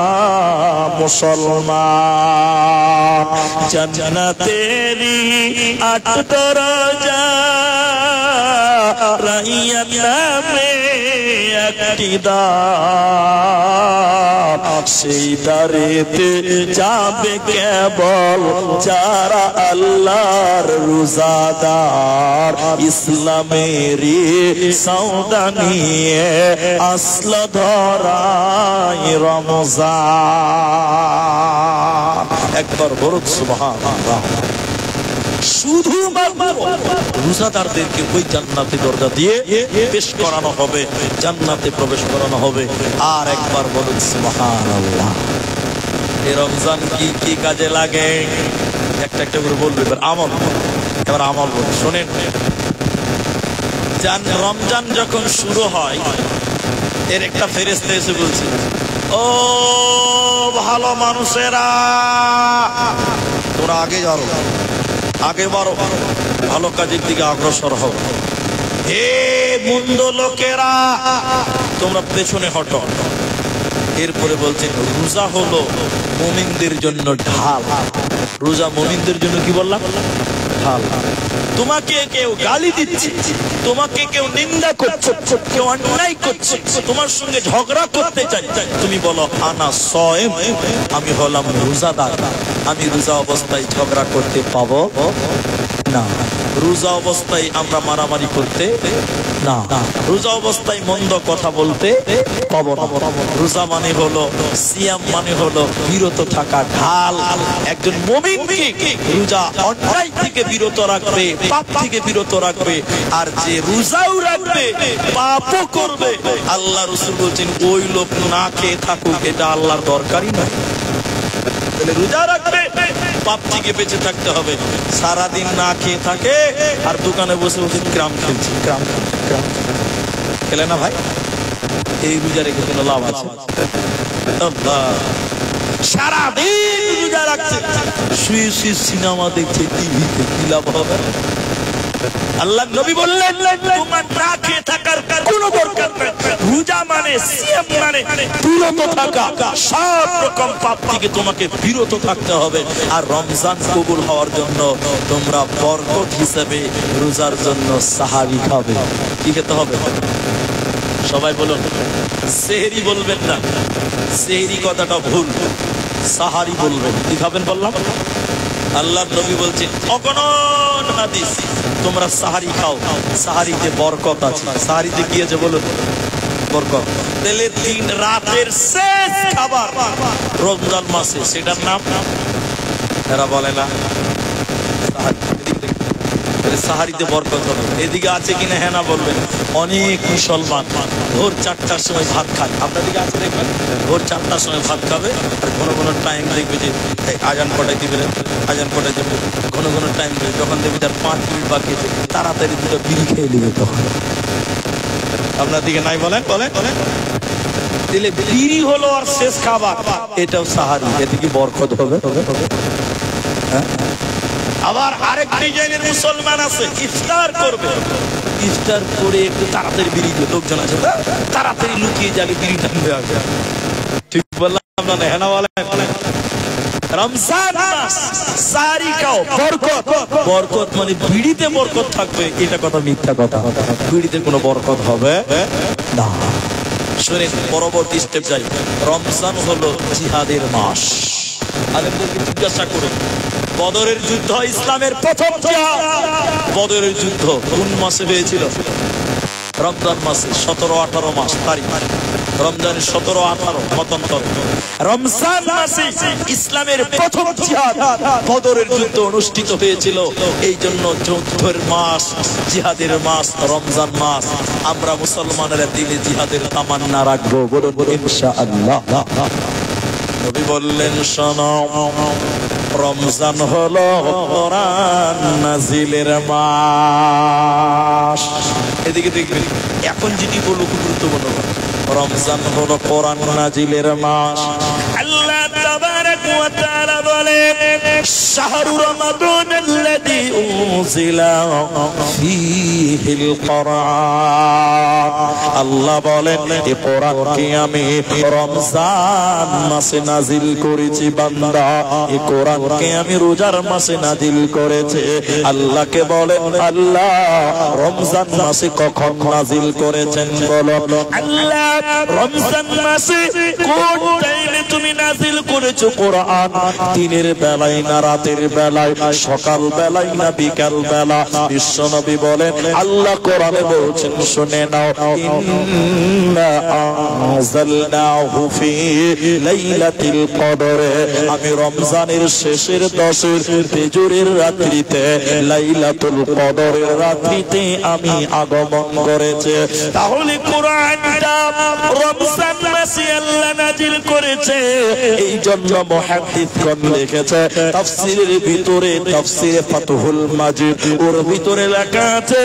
Speaker 1: মুসলমান। জান্নাতেরই 8 দরজা, রাইয়ান নামে একটি দ্বার, সেই দ্বারেতে যাবে কেবল যারা আল্লাহর রোজাদার। ইসলামেরই সওদা নিয়ে আসলো ধরায় রমজান। একবার বলুন সুবহানাল্লাহ। শুধুমাত্র রোজাদারদেরকে ওই জান্নাতে দরজা দিয়ে পেশ করানো হবে, জান্নাতে প্রবেশ করানো হবে। আর একবার বলুন সুবহানাল্লাহ। এই রমজান কি কি কাজে লাগে একটা একটা করে বলবে। এবার আমল, এবার আমল বলুন, শোনেন। রমজান যখন শুরু হয় এর একটা ফেরেশতা এসে বলছে, ও ভালো মানুষেরা তোমরা আগে যাও, আগে বাড়ো, ভালো কাজের দিকে অগ্রসর হও। হে মন্দ লোকেরা তোমরা পেছনে হটো। এরপরে বলছেন রোজা হলো মুমিনদের জন্য ঢাল। রোজা মুমিনদের জন্য কি বললাম? ঢাল। তোমাকে কেউ গালি দিচ্ছে, তোমাকে কেউ নিন্দা করছে, কেউ অন্যায় করছে, তোমার সঙ্গে ঝগড়া করতে চাই, তুমি বলো আনা সায়েম, আমি হলাম রোজাদার, আমি রোজা অবস্থায় ঝগড়া করতে পাবো না। রোজা অবস্থায় আমরা মারামারি করতে না, রোজা অবস্থায় মন্দ কথা বলতে পাবো না। রোজা মানে হলো, সিয়াম মানে হলো বিরত থাকা, ঢাল। একজন মুমিনকে রোজা অন্যায় থেকে বিরত রাখবে, পাপ থেকে বিরত রাখবে। আর যে রোজাও রাখবে পাপও করবে, আল্লাহ রাসূল বলেন ওই লোক না খেয়ে থাকুক, এটা আল্লাহর দরকারই নয়। তাহলে রোজা রাখবে, পাপ থেকে বেঁচে থাকতে হবে। সারাদিন না খেয়ে থাকে আর দোকানে বসে বসে ক্রাম খেলছে, ক্রাম খেলে না ভাই, এই রোজা রেখে কোনো লাভ আছে? সারাদিন রোজা রাখছে, শুয়ে শুয়ে সিনেমা দেখছে, টিভিতে, কি লাভ হবে? আল্লাহ নবী বললেন তোমার না খেয়ে থাকার কোনো দরকার নেই। রোজা মানে, সিয়াম মানে বিরত থাকা, সব রকম পাপ থেকে তোমাকে বিরত থাকতে হবে। আর রমজান কবুল হওয়ার জন্য তোমরা বরকত হিসেবে রোজার জন্য সাহারি খাবে। কি খেতে হবে? সবাই বলুন, সেহরি বলবেন না, সেহরি কথাটা ভুল, সাহারি বলবেন। কি খাবেন বললাম? আল্লাহর নবী বলছেন অগণন হাদিস, তোমরা সাহারি খাও, সাহারিতে বরকত আছে। সাহারিতে কি আছে বলুন? বরকত। তাহলে 3 রাতের শেষ খাবার রমজান মাসে, সেটার নাম এরা বলে না সাহারি। সাহারিতে বরকত হবে। এদিকে আছে কিনা হ্যাঁ না বলবেন। অনেক মুসলমান ভোর 4টার সময় ভাত খায়, আপনাদেরকে আছে দেখবেন, ভোর 4টার সময় ভাত খাবে। আর ঘন ঘন টাইম দেখবে যে আজান কটায় দিবে, আজান কটায় যাবে, ঘন ঘন টাইম দেবে। যখন দেখবে তার 5 মিনিট বাকি আছে, তাড়াতাড়ি 2টা বিড়ি খেয়ে নেবে। তখন আপনার দিকে নাই বলেন, বলেন বলেন দিলে বিড়ি হলো আর শেষ খাবার, এটাও সাহারি, এতে কি বরকত হবে? আবার আরেক ডিজাইনের মুসলমান আছে, ইফতার করবে, ইফতার করে একটু তাড়াতাড়ি বিড়ি, লোকজন আছে তাড়াতাড়ি লুকিয়ে যাবে বিড়ি টানবে আগে। ঠিক বললাম না? হ্যাঁ না বলেন? রমজান মাস সাহারি খাও, বরকত। বরকত মানে বিড়িতে বরকত থাকবে, এটা কথা মিথ্যা কথা। বিড়িতে কোনো বরকত হবে না। শুনেন, পরবর্তী স্টেপ যাই। রমজান হলো জিহাদের মাস। আলেমদেরকে জিজ্ঞাসা করুন, বদরের যুদ্ধ ইসলামের প্রথম জিহাদ। বদরের যুদ্ধ কোন মাসে হয়েছিল? রমজান মাসে, 17-18 মাস তারিখ, রমজানের 17-18 মতান্তর। রমজান মাসে ইসলামের প্রথম জিহাদ বদরের যুদ্ধ অনুষ্ঠিত হয়েছিল। এই জন্য যুদ্ধের মাস, জিহাদের মাস রমজান মাস। আমরা মুসলমানেরা দিনে জিহাদের তামান্না রাখবো, বলুন ইনশাআল্লাহ। নবী বললেন, শোনো, রমজান হলো কোরআন নাজিলের মাস। এদিকে দেখবেন, এখন যেটি বলবো খুব গুরুত্বপূর্ণ। রমজান হলো কোরআন নাজিলের মাস। আল্লাহ তাবারাক ওয়া তাআলা বলেন, শাহরু রমাদানাল্লাযী উনজিলা ফীহিল কোরআন। আল্লাহ বলেন, এই কোরআনকে আমি রমজান মাসে নাজিল করেছি বান্দা। এই কোরআনকে আমি রোজার মাসে নাজিল করেছি। আল্লাহকে বলেন, আল্লাহ রমজান মাসে কখন নাজিল করেছেন? বলো আল্লাহ, রমজান মাসে কোন টাইমে তুমি নাজিল করেছো কোরআন? দিনের বেলায় না রাতের বেলায়, সকাল বেলায় না বিকাল বেলা? বিশ্বনবী বলেন, আল্লাহ কোরআনে বলছেন, শুনে নাও, ইন্না আনজালনাহু ফি লাইলাতিল কদর। আমি রমজানের শেষের 10 ফজরের রাত্রিতে, লাইলাতুল কদরের রাত্রিতে আমি আগমন করেছে। তাহলে কোরআনটা রমজান মাসে আল্লাহ নাজিল করেছে। এই জন্য মুহাদ্দিসগণ লিখেছে তাফসীরের ভিতরে, তাফসীরে ফাতহুল মাজিদ, ওর ভিতরে লেখা আছে,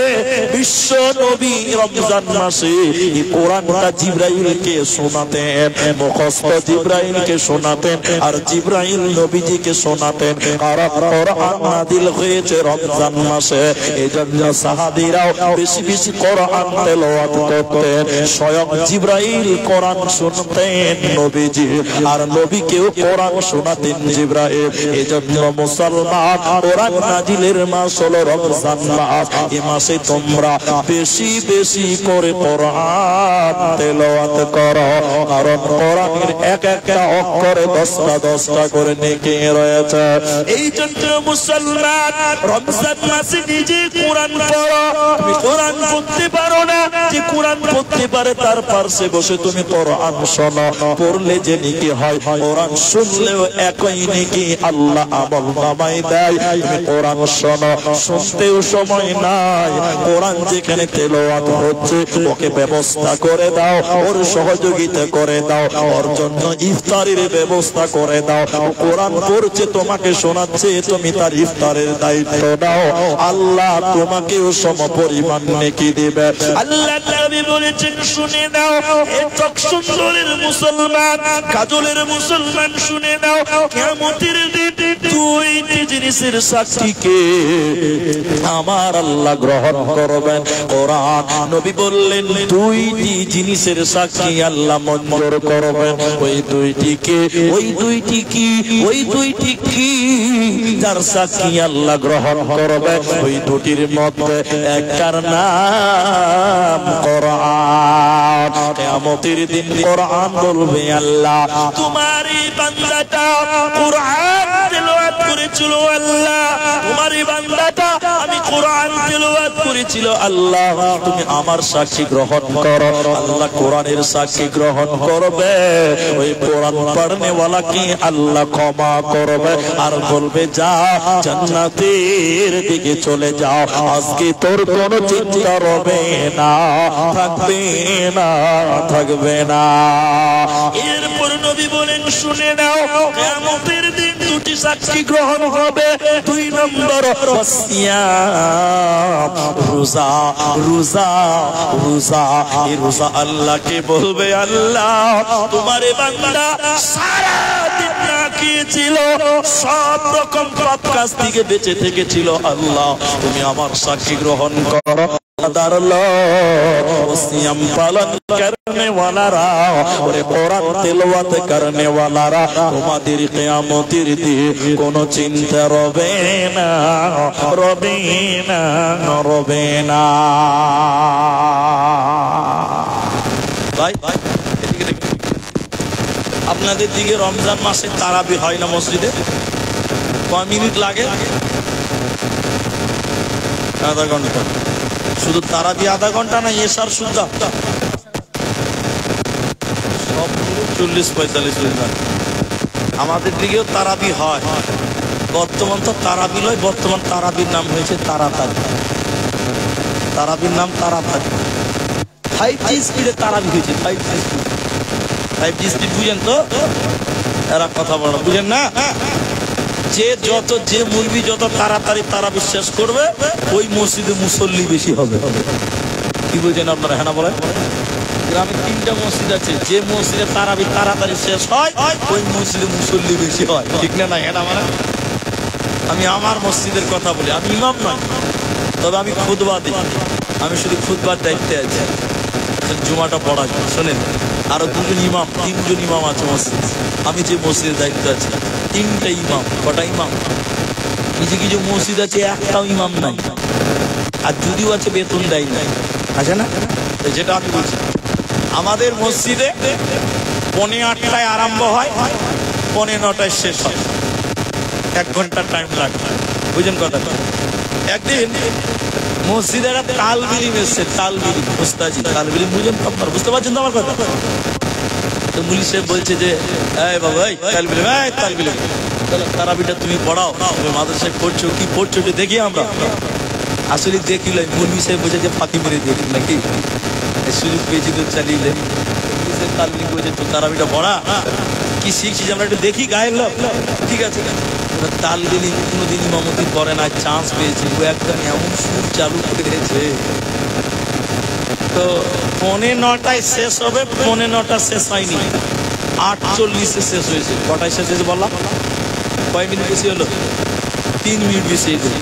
Speaker 1: বিশ্ব নবী রমজান মাসে এই কোরআনটা জিবরাইলকে শোনাতেন, মুখস্থ জিবরাইলকে শোনাতেন, আর জিবরাইল নবীজিকে শোনাতেন। কারণ কোরআন নাজিল হয়েছে রমজান মাসে। এজন্য সাহাবীরাও বেশি বেশি কোরআন তেলাওয়াত করতেন। স্বয়ং জিবরাইল কোরআন শুনতেন নবীজি, আর নবীকেও কোরআন শোনাতেন জিবরাইল। এজন্য মুসলমান, কোরআন নাজিলের মাস হলো রমজান মাস। এই মাসে তোমরা বেশি বেশি করে কোরআন তেলাওয়াত করো, কারণ কোরআনের এক একটা অক্ষরে 10টা করে নেকি রয়েছে। এই জন্য মুসলমান, রমজান মাসে নিজে কোরআন পড়ো। তুমি কোরআন পড়তে পারো না, যে কোরআন পড়তে পারে তার পাশে বসে তুমি কোরআন শোনো। পড়লে যে নেকি হয়, কোরআন শুনলেও একই নেকি আল্লাহ আমল নামায় দেয়। তুমি কোরআন শোনো, শুনতেও সময় নাই, কোরআন যেখানে তেলাওয়াত হচ্ছে ওকে ব্যবস্থা করে দাও, ওর সহযোগিতা করে দাও, ওর জন্য ইফতারের ব্যবস্থা করে দাও। কোরআন পড়ছে, তোমাকে শোনাচ্ছে, তুমি তার ইফতারের দায়িত্ব দাও, আল্লাহ তোমাকেও সমপরিমাণ নেকি দিবে। আল্লাহ নবী বলেছেন, শুনে নাও হে চোখ সুন্দরের মুসলমান, কাজলের মুসলমান, শুনে নাও, কিয়ামতের দিন দুইটি জিনিসের সাক্ষীকে আমার আল্লাহ গ্রহণ করবেন। কোরআন নবী বললেন, দুইটি জিনিসের সাক্ষী আল্লাহ মঞ্জুর করবেন। ওই দুইটি কে? ওই দুইটি কি? ওই দুইটি কি যার সাক্ষী আল্লাহ গ্রহণ করবে? ওই দুটির মধ্যে একটার নাম কোরআন। কিয়ামতের দিন কোরআন বলবে, আল্লাহ তোমার এই বান্দাটা কোরআন তেলাওয়াত করেছিল, আল্লাহ তোমার এই বান্দাটা আমি কোরআন তেলাওয়াত করেছিল, আল্লাহ তুমি আমার সাক্ষী গ্রহণ করো। আল্লাহ কোরআনের সাক্ষী গ্রহণ করবে। ওই কোরআন পড়নে ওয়ালাকে আল্লাহ ক্ষমা করবে আর বলবে, যা জান্নাতের দিকে চলে যাও, আজকে তোর কোনো চিন্তা রবে না, থাকবে না, থাকবে না। এরপর নবী বলেন, শুনে নাও, কিয়ামতের দিন তিনটি সাক্ষী গ্রহণ হবে। 2 নম্বর রোজা রোজা রোজা। এই রোজা আল্লাহকে বলবে, আল্লাহ তোমার বান্দা সারা দিন না খেয়েছিল, সব রকম পাপ কাজ থেকে বেঁচে থেকেছিল, আল্লাহ তুমি আমার সাক্ষী গ্রহণ করো। सियम पालन करने वाला रा और कुरान तिलवत करने वाला रा তোমাদের কিয়ামতের দিন কোনো চিন্তা রবে না, রবে না, রবে না। ভাই এদিকে দেখুন, আপনাদের দিকে রমজান মাসে তারাবি হয় না মসজিদে? কয় মিনিট লাগে? আধা ঘন্টা। শুধু তারাবি আধা ঘন্টা না, এশার সুদ্ধা সব 40-45 মিনিট। আমাদের দিকেও তারাবি হয়। বর্তমান তো তারাবি নয়, বর্তমান তারাবির নাম হয়েছে তাড়াতাড়ি। তারাবির নাম তাড়াতাড়ি। 5G স্পিডে তারাবি হয়েছে। 5G স্পিড বুঝেন তো? এরা কথা বলো, বুঝেন না? যে মুরগি যত তাড়াতাড়ি তারাবি শেষ করবে, ওই মসজিদে মুসল্লি বেশি হবে। কি বলছেন আপনারা? হ্যাঁ না বলেন। গ্রামে 3টা মসজিদ আছে, যে মসজিদে তারাবি তাড়াতাড়ি শেষ হয় ওই মসজিদে মুসল্লি বেশি হয়। ঠিক না? না হ্যাঁ না বলেন? আমি আমার মসজিদের কথা বলি, আমি ইমাম নয়, তবে আমি খুতবা দিই। আমি শুধু খুতবার দায়িত্বে আছি, জুমাটা পড়া। শোনেন, আরো 2জন ইমাম, 3জন ইমাম আছে মসজিদ। আমি যে মসজিদের দায়িত্ব আছে 3টা ইমাম। কটা ইমাম? কিছু কিছু মসজিদ আছে একটাও ইমাম নাই, আর যদিও আছে বেতন দেয় নাই, আছে না? যেটা আমি বলছি, আমাদের মসজিদে 8:45 আরম্ভ হয়, 9:45 শেষ হয়। 1 ঘন্টা টাইম লাগে। বুঝেন কথা? একদিন মসজিদে একটা তালবিলিম এসছে। তালবিলিম, মুস্তাজি তালবিলিম, বুঝেন আপনার? বুঝতে পারছেন তো আমার কথা? তো মুলি সাহেব বলছে যে, এই বাবা, এই তালবিলিম, এই তালবিলিম, তারাবিটা তুমি পড়াও। তুমি মাদ্রাসায় পড়ছো, কি পড়ছো দেখি আমরা। আসলে দেখিলেন মুলি সাহেব বলছে যে ফাঁকি মেরে দিয়েছিল নাকি, সুযোগ পেয়েছি তো চালিয়ে। তালবিলিম বলছে তো তারাবিটা পড়া, কি শিখছিস আমরা একটু দেখি, গায়ের লোক। ঠিক আছে। তালবিলিম কোনোদিন ইমামতি করে না, চান্স পেয়েছে। ও একদম এমন সুর চালু করে দিয়েছে। তো 9:45 শেষ হবে, 9:45 শেষ হয়নি, 8:40 শেষ হয়েছে। কটায় শেষ হয়েছে বললাম? কয় মিনিট বেশি হলো? 3 মিনিট বেশি হলো।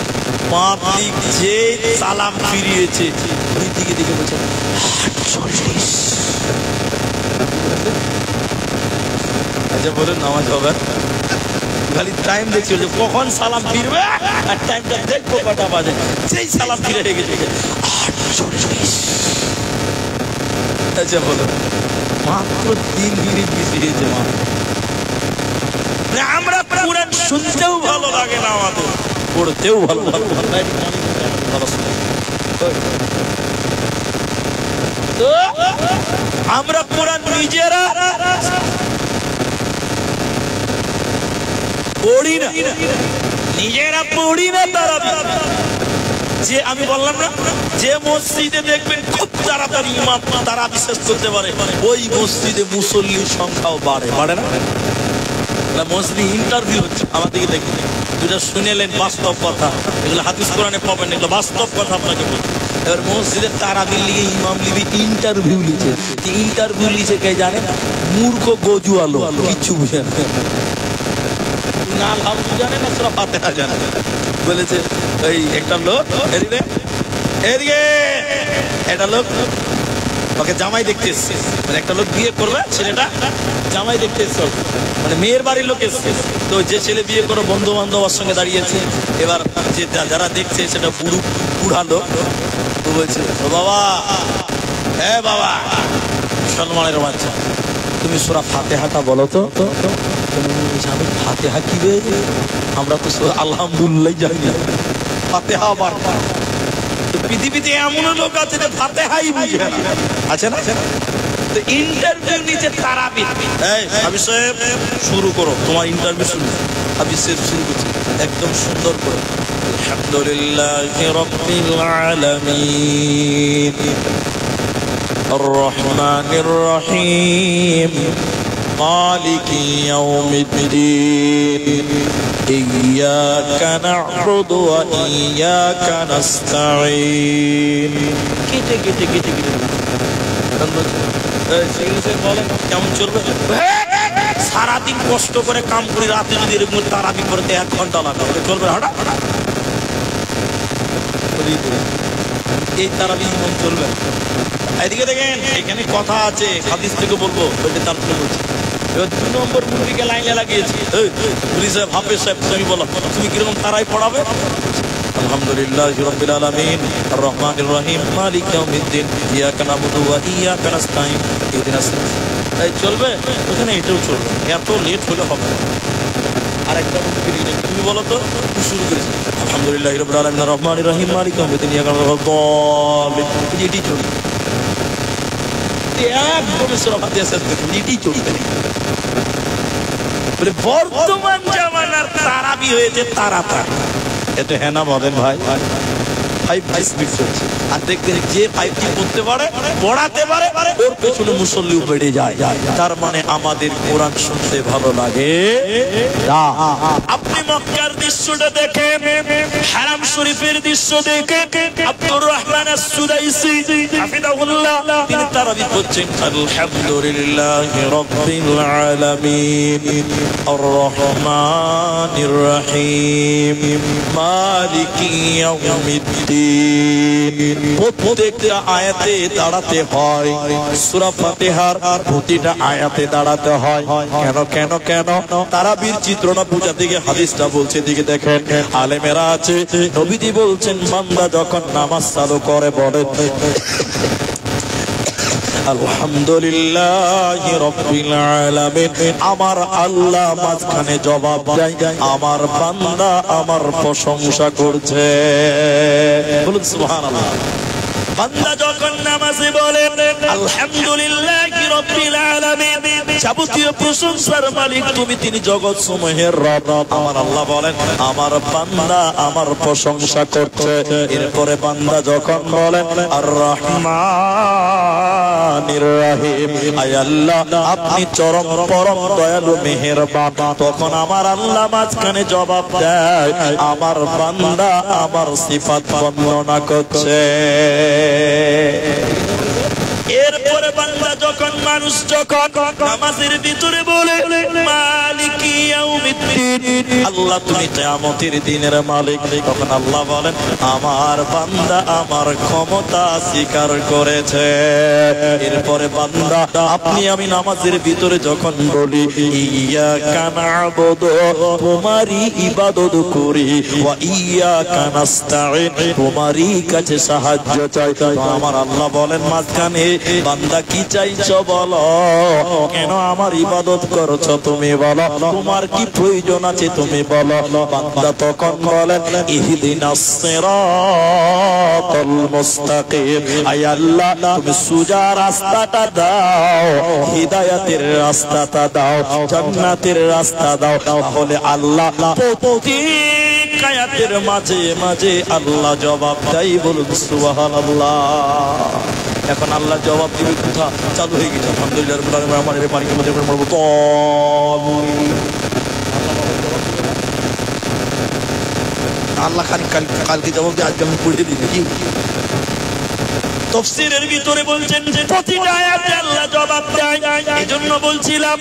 Speaker 1: পাবলিক যে সালাম ফিরিয়েছে, ওই দিকে দিকে বলছে 8:40। আচ্ছা বলুন, নামাজ হবে? খালি টাইম দেখছি যে কখন সালাম ফিরবে, আর টাইমটা দেখবো কটা বাজে। সেই সালাম ফিরে গেছে 8:40। আচ্ছা বলুন, মাত্র 3 মিনিট বেশি হয়েছে। আমরা কোরআন শুনতেও ভালো লাগে না, আমাদের পড়তেও ভালো ভালো তো আমরা কোরআন নিজেরা পড়ি না, নিজেরা পড়ি না। যে আমি বললাম না, যে মসজিদে দেখবেন খুব তাড়াতাড়ি ইমাম তারা বিশ্বাস করতে পারে, ওই মসজিদে মুসল্লির সংখ্যাও বাড়ে। বাড়ে না? মসজিদে ইন্টারভিউ হচ্ছে, আমাদেরকে দেখবেন, দুটা শুনেলেন বাস্তব কথা, এগুলো হাদিস কোরআনে পাবেন, এগুলো বাস্তব কথা আপনাকে বলছি। এবার মসজিদের তারাবির লিগে ইমাম লিবি ইন্টারভিউ লিখে। ইন্টারভিউ লিখে কে জানে? মূর্খ গজু আলো, কিচ্ছু বুঝে না, আলহামদুলিল্লাহ জানে না, সূরা ফাতিহা জানে। বলেছে ওই একটা লোক, এদিকে একটা লোক ওকে জামাই দেখতে এসছে। মানে একটা লোক বিয়ে করবে, ছেলেটা জামাই দেখতে এসছে, মানে মেয়ের বাড়ির লোক এসছে। তো যে ছেলে বিয়ে করে বন্ধু বান্ধবের সঙ্গে দাঁড়িয়েছে। এবার যে যারা দেখছে সেটা বুড়া লোক। তো বলছে, ও বাবা, হ্যাঁ বাবা, মুসলমানের বাচ্চা, তুমি সূরা ফাতিহাটা বলো তো। আমি ফাতিহা কি রে? আমরা তো আলহামদুলিল্লাহ জানি না, ফাতিহা আবার। তো পৃথিবীতে এমন লোক আছে যে ফাতিহাই বুঝে না, আছে না? তো ইন্টারভিউ নিচে তারাবি। এই হাবিব সাহেব শুরু করো, তোমার ইন্টারভিউ শুরু। হাবিব সাহেব শুরু করছে একদম সুন্দর করে, আলহামদুলিল্লাহি রাব্বিল আলামিন আর রহমানির রহিম মালিকি ইয়াউমিদ্দিন ইয়্যাকা না'বুদু ওয়া ইয়্যাকা নাস্তাঈন। কেটে কেটে কেটে কেটে বলেন কেমন চলবে? সারাদিন কষ্ট করে কাম করি, রাতে যদি এরকম তারাবি করতে 1 ঘন্টা লাগবে, চলবে? হঠাৎ এই তারাবি চলবে? এদিকে দেখেন, এখানে কথা আছে, হাদিস থেকে বলবো, তারপরে বলছি। এবার 2 নম্বর মুরগিকে লাইনে লাগিয়েছি। পুলিশ সাহেব, হাফেজ সাহেব, তুমি বলো তুমি কিরকম তারাই পড়াবে? আলহামদুলিল্লাহি রাব্বিল আলামিন আর রহমানির রহিম মালিকি ইয়াউমিদ্দিন ইয়্যাকা না'বুদু ওয়া ইয়্যাকা নাস্তাঈন ইহদিনাস সিরাতাল। তাই চলবে? ওখানে এটাও চলবে, এত লেট হলে হবে না। আরেকটা তুমি বলো তো, শুরু করেছি আলহামদুলিল্লাহি রাব্বিল আলামিন আর রহমানির রহিম মালিকি ইয়াউমিদ্দিন ইয়্যাকা না'বুদু ওয়া ইয়্যাকা নাস্তাঈন। এটি চলবে, একদম সূরা ফাতিহা শেষ করে এটি চলবে। বলে বর্তমান জামানার তারাবি হয়েছে তাড়াতাড়ি। এটা হ্যাঁ না বলেন ভাই? 5 মিনিট চলছে, আর দেখবেন যে 5টি পড়তে পারে, পড়াতে পারে, ওর পেছনে মুসল্লিও বেড়ে যায়। তার মানে আমাদের কোরআন শুনতে ভালো লাগে না। আপনি মক্কার দৃশ্যটা দেখেন, হারাম শরীফের দৃশ্য দেখেন, আব্দুর রহমান আস-সুদাইসি হাফিজাহুল্লাহ তিনি তারাবি পড়ছেন আলহামদুলিল্লাহি রাব্বিল আলামিন আর রহমানির রহিম মালিকি ইয়াউমিদ্দিন। প্রত্যেকটা আয়াতে দাঁড়াতে হয়, সূরা ফাতিহার প্রতিটা আয়াতে দাঁড়াতে হয়। কেন কেন কেন? তারাবির চিত্রটা বোঝাতে গিয়ে হাদিসটা বলছে, দিকে দেখেন, আলেমেরা আছে, নবীজি বলছেন বান্দা যখন নামাজ চালু করে বলে আলহামদুলিল্লাহি রাব্বিল আলামিন, আমার আল্লাহ মাঝখানে জবাব দেয়, আমার বান্দা আমার প্রশংসা করছে। বলুন সুবহানাল্লাহ। বান্দা যখন নামাজে বলে আলহামদুলিল্লাহি রাব্বিল আলামিন, যাবতীয় প্রশংসার মালিক তুমি, তিনি জগৎ সমূহের রব, আমার আল্লাহ বলেন আমার বান্দা আমার প্রশংসা করছে। এরপরে বান্দা যখন বলেন আর রহমানির রহিম, আয় আল্লাহ আপনি চরম পরম দয়ালু মেহেরবান, তখন আমার আল্লাহ মাঝখানে জবাব দেয়, আমার বান্দা আমার সিফাত বর্ণনা করছে। এরপরে বান্দা যখন, মানুষ যখন নামাজের ভিতরে বলে মালিকি ইয়াউমিদ্দিন, আল্লাহ তুমি কিয়ামতের দিনের মালিক, তখন আল্লাহ বলেন আমার বান্দা আমার ক্ষমতা স্বীকার করেছে। এরপরে বান্দা আপনি আমি নামাজের ভিতরে যখন বলি ইয়্যাকা না'বুদু, তোমারই ইবাদত করি, ওয়া ইয়্যাকা নাস্তাঈন, তোমারই কাছে সাহায্য চাই, আমার আল্লাহ বলেন মাঝখানে বান্দা কি চাইছো বলো, কেন আমার ইবাদত করছো তুমি বলো, তোমার কি প্রয়োজন আছে তুমি বলো। বান্দা তখন বলেন ইহদিনাস সিরাতাল মুস্তাকিম, আয় আল্লাহ তুমি সোজা রাস্তাটা দাও, হিদায়াতের রাস্তাটা দাও, জান্নাতের রাস্তা দাও। তাহলে আল্লাহ প্রত্যেক আয়াতের মাঝে মাঝে আল্লাহ জবাব দেয়। বলুন সুবহানাল্লাহ। এখন আল্লাহ জবাব দিবে কোথা? চালু হয়ে গেছে আলহামদুলিল্লাহ রাব্বিল আলামিন রহমানির রহিম মালিকি ইয়াউমিদ্দিন পড়ব তো আল্লাহ কালকে জবাব দিয়ে আজকে আমি পড়ে দিই কি? তাফসীরের ভিতরে বলছেন যে প্রতিটা আয়াতে আল্লাহ জবাব দেয়। এজন্য বলছিলাম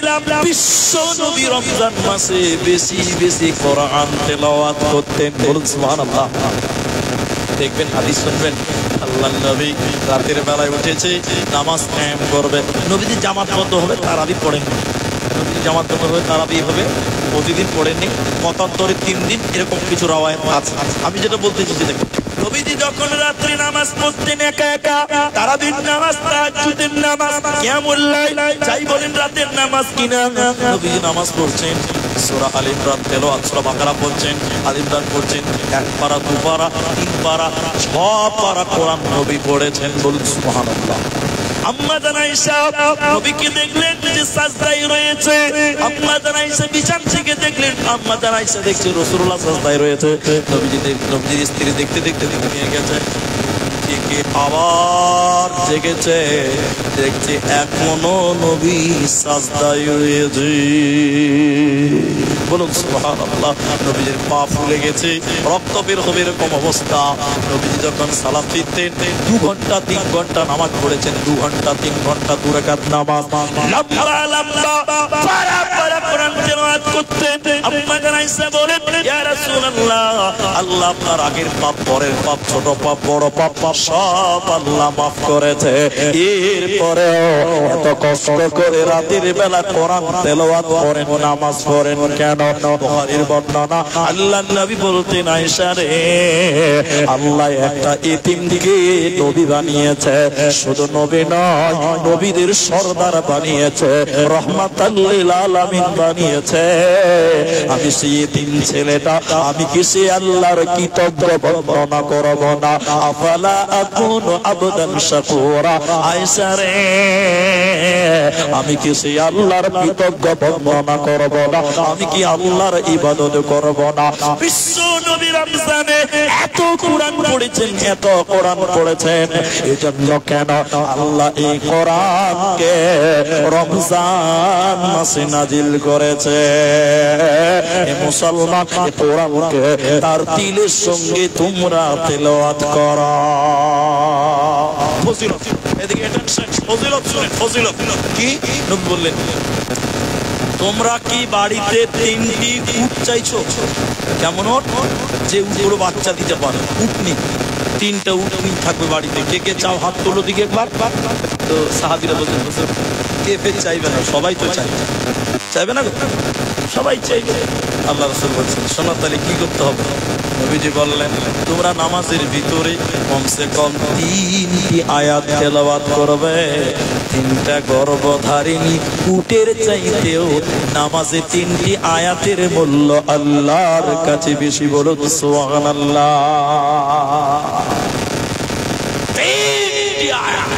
Speaker 1: বিশ্ব নবী রমজান মাসে বেশি বেশি কোরআন তেলাওয়াত করতেন। বলুন সুবহানাল্লাহ। দেখবেন হাদিস শুনবেন, আল্লাহর নবী রাতের বেলায় উঠেছে, নামাজ কায়েম করবে, নবীজি জামাতবদ্ধ হবে তারাবি পড়েন, নবীজি জামাতবদ্ধ হবে তারাবি হবে, প্রতিদিন পড়েননি, মতান্তরে 3 দিন, এরকম কিছু রাওয়ায়াত আছে। আমি যেটা বলতে চাইছি দেখুন, নবীজি যখন রাত্রে নামাজ পড়তেন একা একা, তারাবির নামাজ, তাহাজ্জুদের নামাজ, কিয়ামুল লাইল, যাই বলেন রাতের নামাজ কিনা, নবীজি নামাজ পড়ছেন, সূরা আল ইমরান তেলাওয়াত, সূরা বাকারা পড়ছেন, আল ইমরান পড়ছেন, 1 পারা 2 পারা 3 পারা 6 পারা কোরআন নবী পড়েছেন। বলুন সুবহানাল্লাহ। আম্মা জান আয়েশা নবীকে দেখলেন যে সাজদায় রয়েছে, আম্মা জান আয়েশা বিছানা থেকে দেখলেন, আম্মা জান আয়েশা দেখছে রাসূলুল্লাহ সাজদায় রয়েছে, নবীজির স্ত্রী দেখতে দেখতে নিয়ে গেছে, ঠিক থেকে আবার জেগেছে, দেখছি এখনো নবী সাজদায় রয়েছে। বলুন সুবহানাল্লাহ। নবীজির পা ফুলে গেছে, রক্ত বের হবে এরকম অবস্থা। নবীজি যখন সালাম ফিরতেন 2 ঘন্টা 3 ঘন্টা নামাজ পড়েছেন, 2 ঘন্টা 3 ঘন্টা 2 রাকাত নামাজ, লম্বা লম্বা পারা পারা কোরআন তেলাওয়াত করতেন। আম্মা জান আয়েশা বলেন, ইয়া রাসূলুল্লাহ, আল্লাহ আপনার আগের পাপ, পরের পাপ, ছোট পাপ, বড় পাপ সব আল্লাহ মাফ করেছে, এরপরেও এত কষ্ট করে রাতের বেলা কোরআন তেলাওয়াত করেন, নামাজ পড়েন কেন? বুখারীর বর্ণনা, আল্লাহর নবী বলতেন, আয়েশা রে, আল্লাহ একটা এতিমকে নবী বানিয়েছে, শুধু নবী নয়, নবীদের সরদার বানিয়েছে, রহমাতাল লিল আলামিন বানিয়েছে। আমি সেই এতিম ছেলেটা, আমি কি সে আল্লাহর কৃতজ্ঞ বর্ণনা করব না? আফালা আকুনু আবদান শাকুরা। আয়েশা রে, আমি কি সে আল্লাহর কৃতজ্ঞ বর্ণনা করব না? আমি কি আল্লাহর ইবাদত করব না? বিশ্ব নবী রমজানে এত কোরআন পড়েছেন, এত কোরআন পড়েছেন, এজন্য কেন আল্লাহ এই কোরআনকে রমজান মাসে নাজিল করেছে। এ মুসলমান, কোরআনকে তার দিলের সঙ্গে তোমরা তেলাওয়াত করো। ফজিলত, এদিকে অ্যাটেনশন, ফজিলত শুনেন, ফজিলত কি নবী বললেন, তোমরা কি বাড়িতে 3টি উট চাইছো? কেমন উট? যে উটগুলো বাচ্চা দিতে পারে, উটনি, 3টা উটনি থাকবে বাড়িতে। কে কে চাও হাত তোলো দিকে একবার। তো সাহাবীরা বলছেন, কে ফের চাইবে না? সবাই তো চাইবে, চাইবে না? সবাই চাইবে। আল্লাহ রাসূল বলছেন, শোনো তাহলে কি করতে হবে? নবীজি বললেন, তোমরা নামাজের ভিতরে কমসে কম 3টি আয়াত তেলাওয়াত করবে। 3টা গর্ভধারিণী উটের চাইতেও নামাজে 3টি আয়াতের মূল্য আল্লাহর কাছে বেশি। বলো সুবহানাল্লাহ। 3টি আয়াত,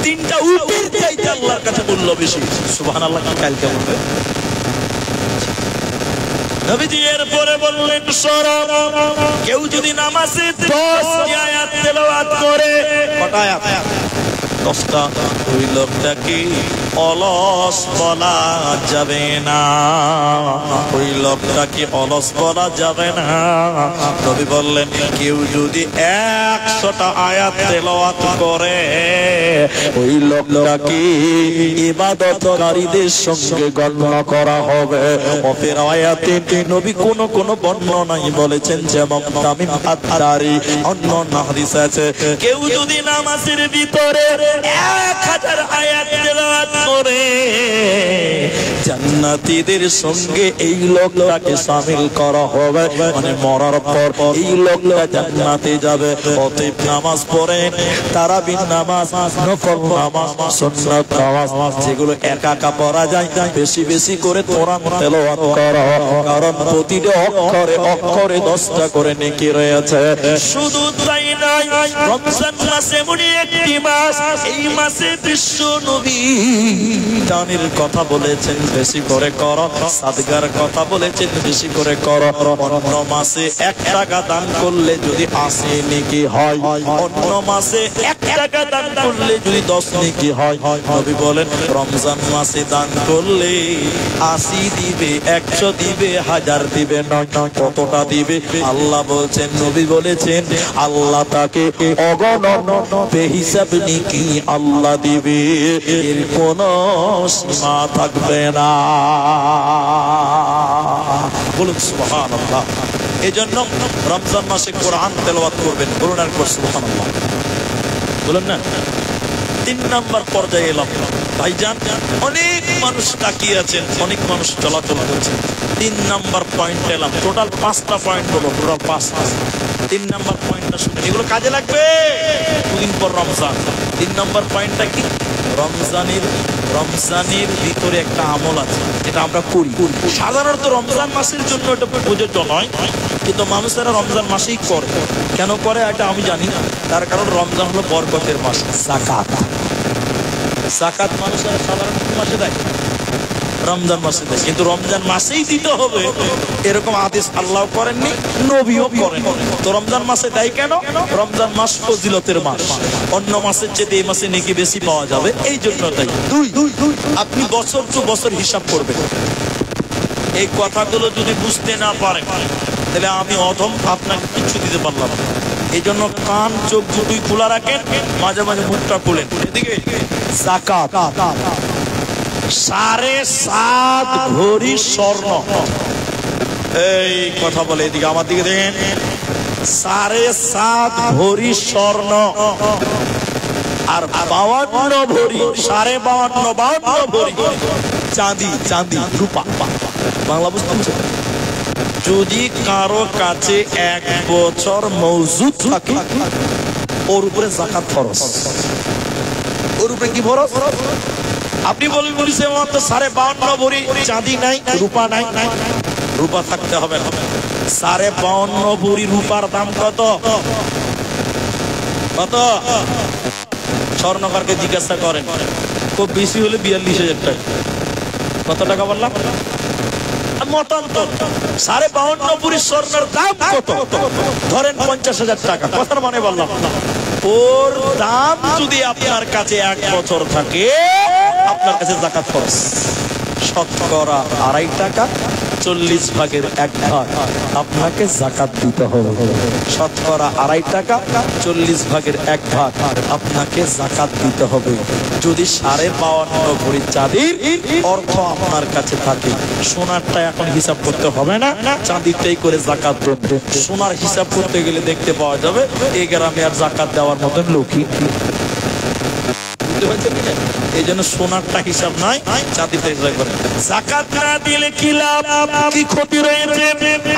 Speaker 1: 3টা উটের চাইতে আল্লাহর কাছে মূল্য বেশি। সুবহানাল্লাহ। কালকে বলবে নবীজি। এরপরে বললেন, কেউ যদি নামাজে 10টি আয়াত তেলাওয়াত করে, কটা আয়াত? 10টা। ওই লোকটাকে অলস বলা যাবে না, ওই লোকটাকে অলস বলা যাবে না। নবী বললেন, কেউ যদি 100টা আয়াত তেলাওয়াত করে, ওই লোকটাকে ইবাদতকারীদের সঙ্গে গণনা করা হবে। অপর আয়াতে নবী কোন কোন বর্ণনায় বলেছেন, যেমন তামিম আত-তারি, অন্য হাদিস আছে, কেউ যদি নামাজের ভিতরে 1000 আয়াত তেলাওয়াত করে, জান্নাতীদের সঙ্গে এই লোকটাকে শামিল করা হবে, মানে মরার পর এই লোকটা জান্নাতে যাবে। অতএব নামাজ পড়েন, তারাবির নামাজ, নফল নামাজ, সুন্নাত নামাজ, যেগুলো একা একা পড়া যায়, বেশি বেশি করে কোরআন তেলাওয়াত করো, কারণ প্রতিটা অক্ষরে অক্ষরে 10টা করে নেকি রয়েছে। শুধু তাই নয়, রমজান মাস এমনই একটি মাস, এই মাসে বিশ্ব নবী দানের কথা বলেছেন, বেশি করে করো, সাদগার কথা বলেছেন, বেশি করে করো। অন্য মাসে 1 টাকা দান করলে যদি 80 নেকি হয়, অন্য মাসে 1 টাকা দান করলে যদি 10 নেকি হয়। নবী বলেন, রমজান মাসে দান করলে 80 দিবে, 100 দিবে, 1000 দিবে, নয় কতটা দিবে? আল্লাহ বলছেন, নবী বলেছেন, আল্লাহ তাকে অগণন বেহিসাব নেকি আল্লাহ দিবে, এর কোন সীমা থাকবে না। বলুন সুবহানাল্লাহ। এজন্য রমজান মাসে কোরআন তেলাওয়াত করবেন। বলুন আর সুবহানাল্লাহ, বলুন না। 3 নম্বর পর্যায়ে এলাম ভাইজান। অনেক মানুষ তাকিয়ে আছেন, অনেক মানুষ চলাচল করছেন। 3 নম্বর পয়েন্ট এলাম। টোটাল 5টা পয়েন্ট হলো, টোটাল 5টা। 3 নম্বর পয়েন্টটা শুনে এগুলো কাজে লাগবে। 2 দিন পর রমজান। 3 নম্বর পয়েন্টটা কি? রমজানের ভিতরে একটা আমল আছে যেটা আমরা করি। সাধারণত রমজান মাসের জন্য এটা প্রযোজ্য নয়, কিন্তু মানুষেরা রমজান মাসেই করে। কেন করে এটা আমি জানি না, তার কারণ রমজান হলো বরকতের মাস। যাকাত মানুষেরা সাধারণ মাসে দেয়, রমজান মাসে দেয়, কিন্তু রমজান মাসেই দিতে হবে এরকম আদেশ আল্লাহ করেননি, নবীও করেন। তো রমজান মাসে দেয় কেন? রমজান মাস ফজিলতের মাস, অন্য মাসের চেয়ে এই মাসে নেকি বেশি পাওয়া যাবে, এই জন্য দেয়। আপনি বছর টু বছর হিসাব করবেন। এই কথাগুলো যদি বুঝতে না পারেন তাহলে আমি অধম, আপনাকে কিছু দিতে পারলাম না। এই জন্য কান চোখ দুটোই খোলা রাখেন, মাঝে মাঝে মুখটা খুলেন। এদিকে যাকাত 7.5 ভরি স্বর্ণ, এই কথা বলে, এদিকে আমার দিকে দেখেন, 7.5 ভরি স্বর্ণ আর 52 ভরি, 52 ভরি চাঁদি, চাঁদি রূপা, বাংলা বুঝতে পারছেন? যদি কারো কাছে 1 বছর মজুদ থাকে ওর উপরে যাকাত ফরজ। ওর উপরে কি ফরজ? আপনি বলেন বলিস আমার তো 52 ভরি চাঁদি নাই, রূপা নাই, রূপা থাকতে হবে না। 52 ভরি রূপার দাম কত? কত? স্বর্ণকারকে জিজ্ঞাসা করেন, খুব বেশি হলে 42,000 টাকা। কত টাকা বললাম? মতান্তর 52 ভরি স্বর্ণের দাম কত? ধরেন 50,000 টাকা। কথার মানে বললাম, ওর দাম যদি আপনার কাছে 1 বছর থাকে, আপনার কাছে যাকাত ফরজ। শতকরা 2.5 টাকা, 40 ভাগের 1 ভাগ আপনাকে যাকাত দিতে হবে। শতকরা 2.5 টাকা, 40 ভাগের 1 ভাগ আপনাকে যাকাত দিতে হবে। যদি 52.5 ভরি চাঁদির অর্থ আপনার কাছে থাকে, সোনারটা এখন হিসাব করতে হবে না, চাঁদিরটাই করে যাকাত দেবেন। সোনার হিসাব করতে গেলে দেখতে পাওয়া যাবে এই গ্রামে আর যাকাত দেওয়ার মতন লোকই। এই জন্য সোনারটা হিসাব নাই, চাঁদিটা হিসাব করেন। যাকাত না দিলে কি লাভ, কি ক্ষতি রয়েছে?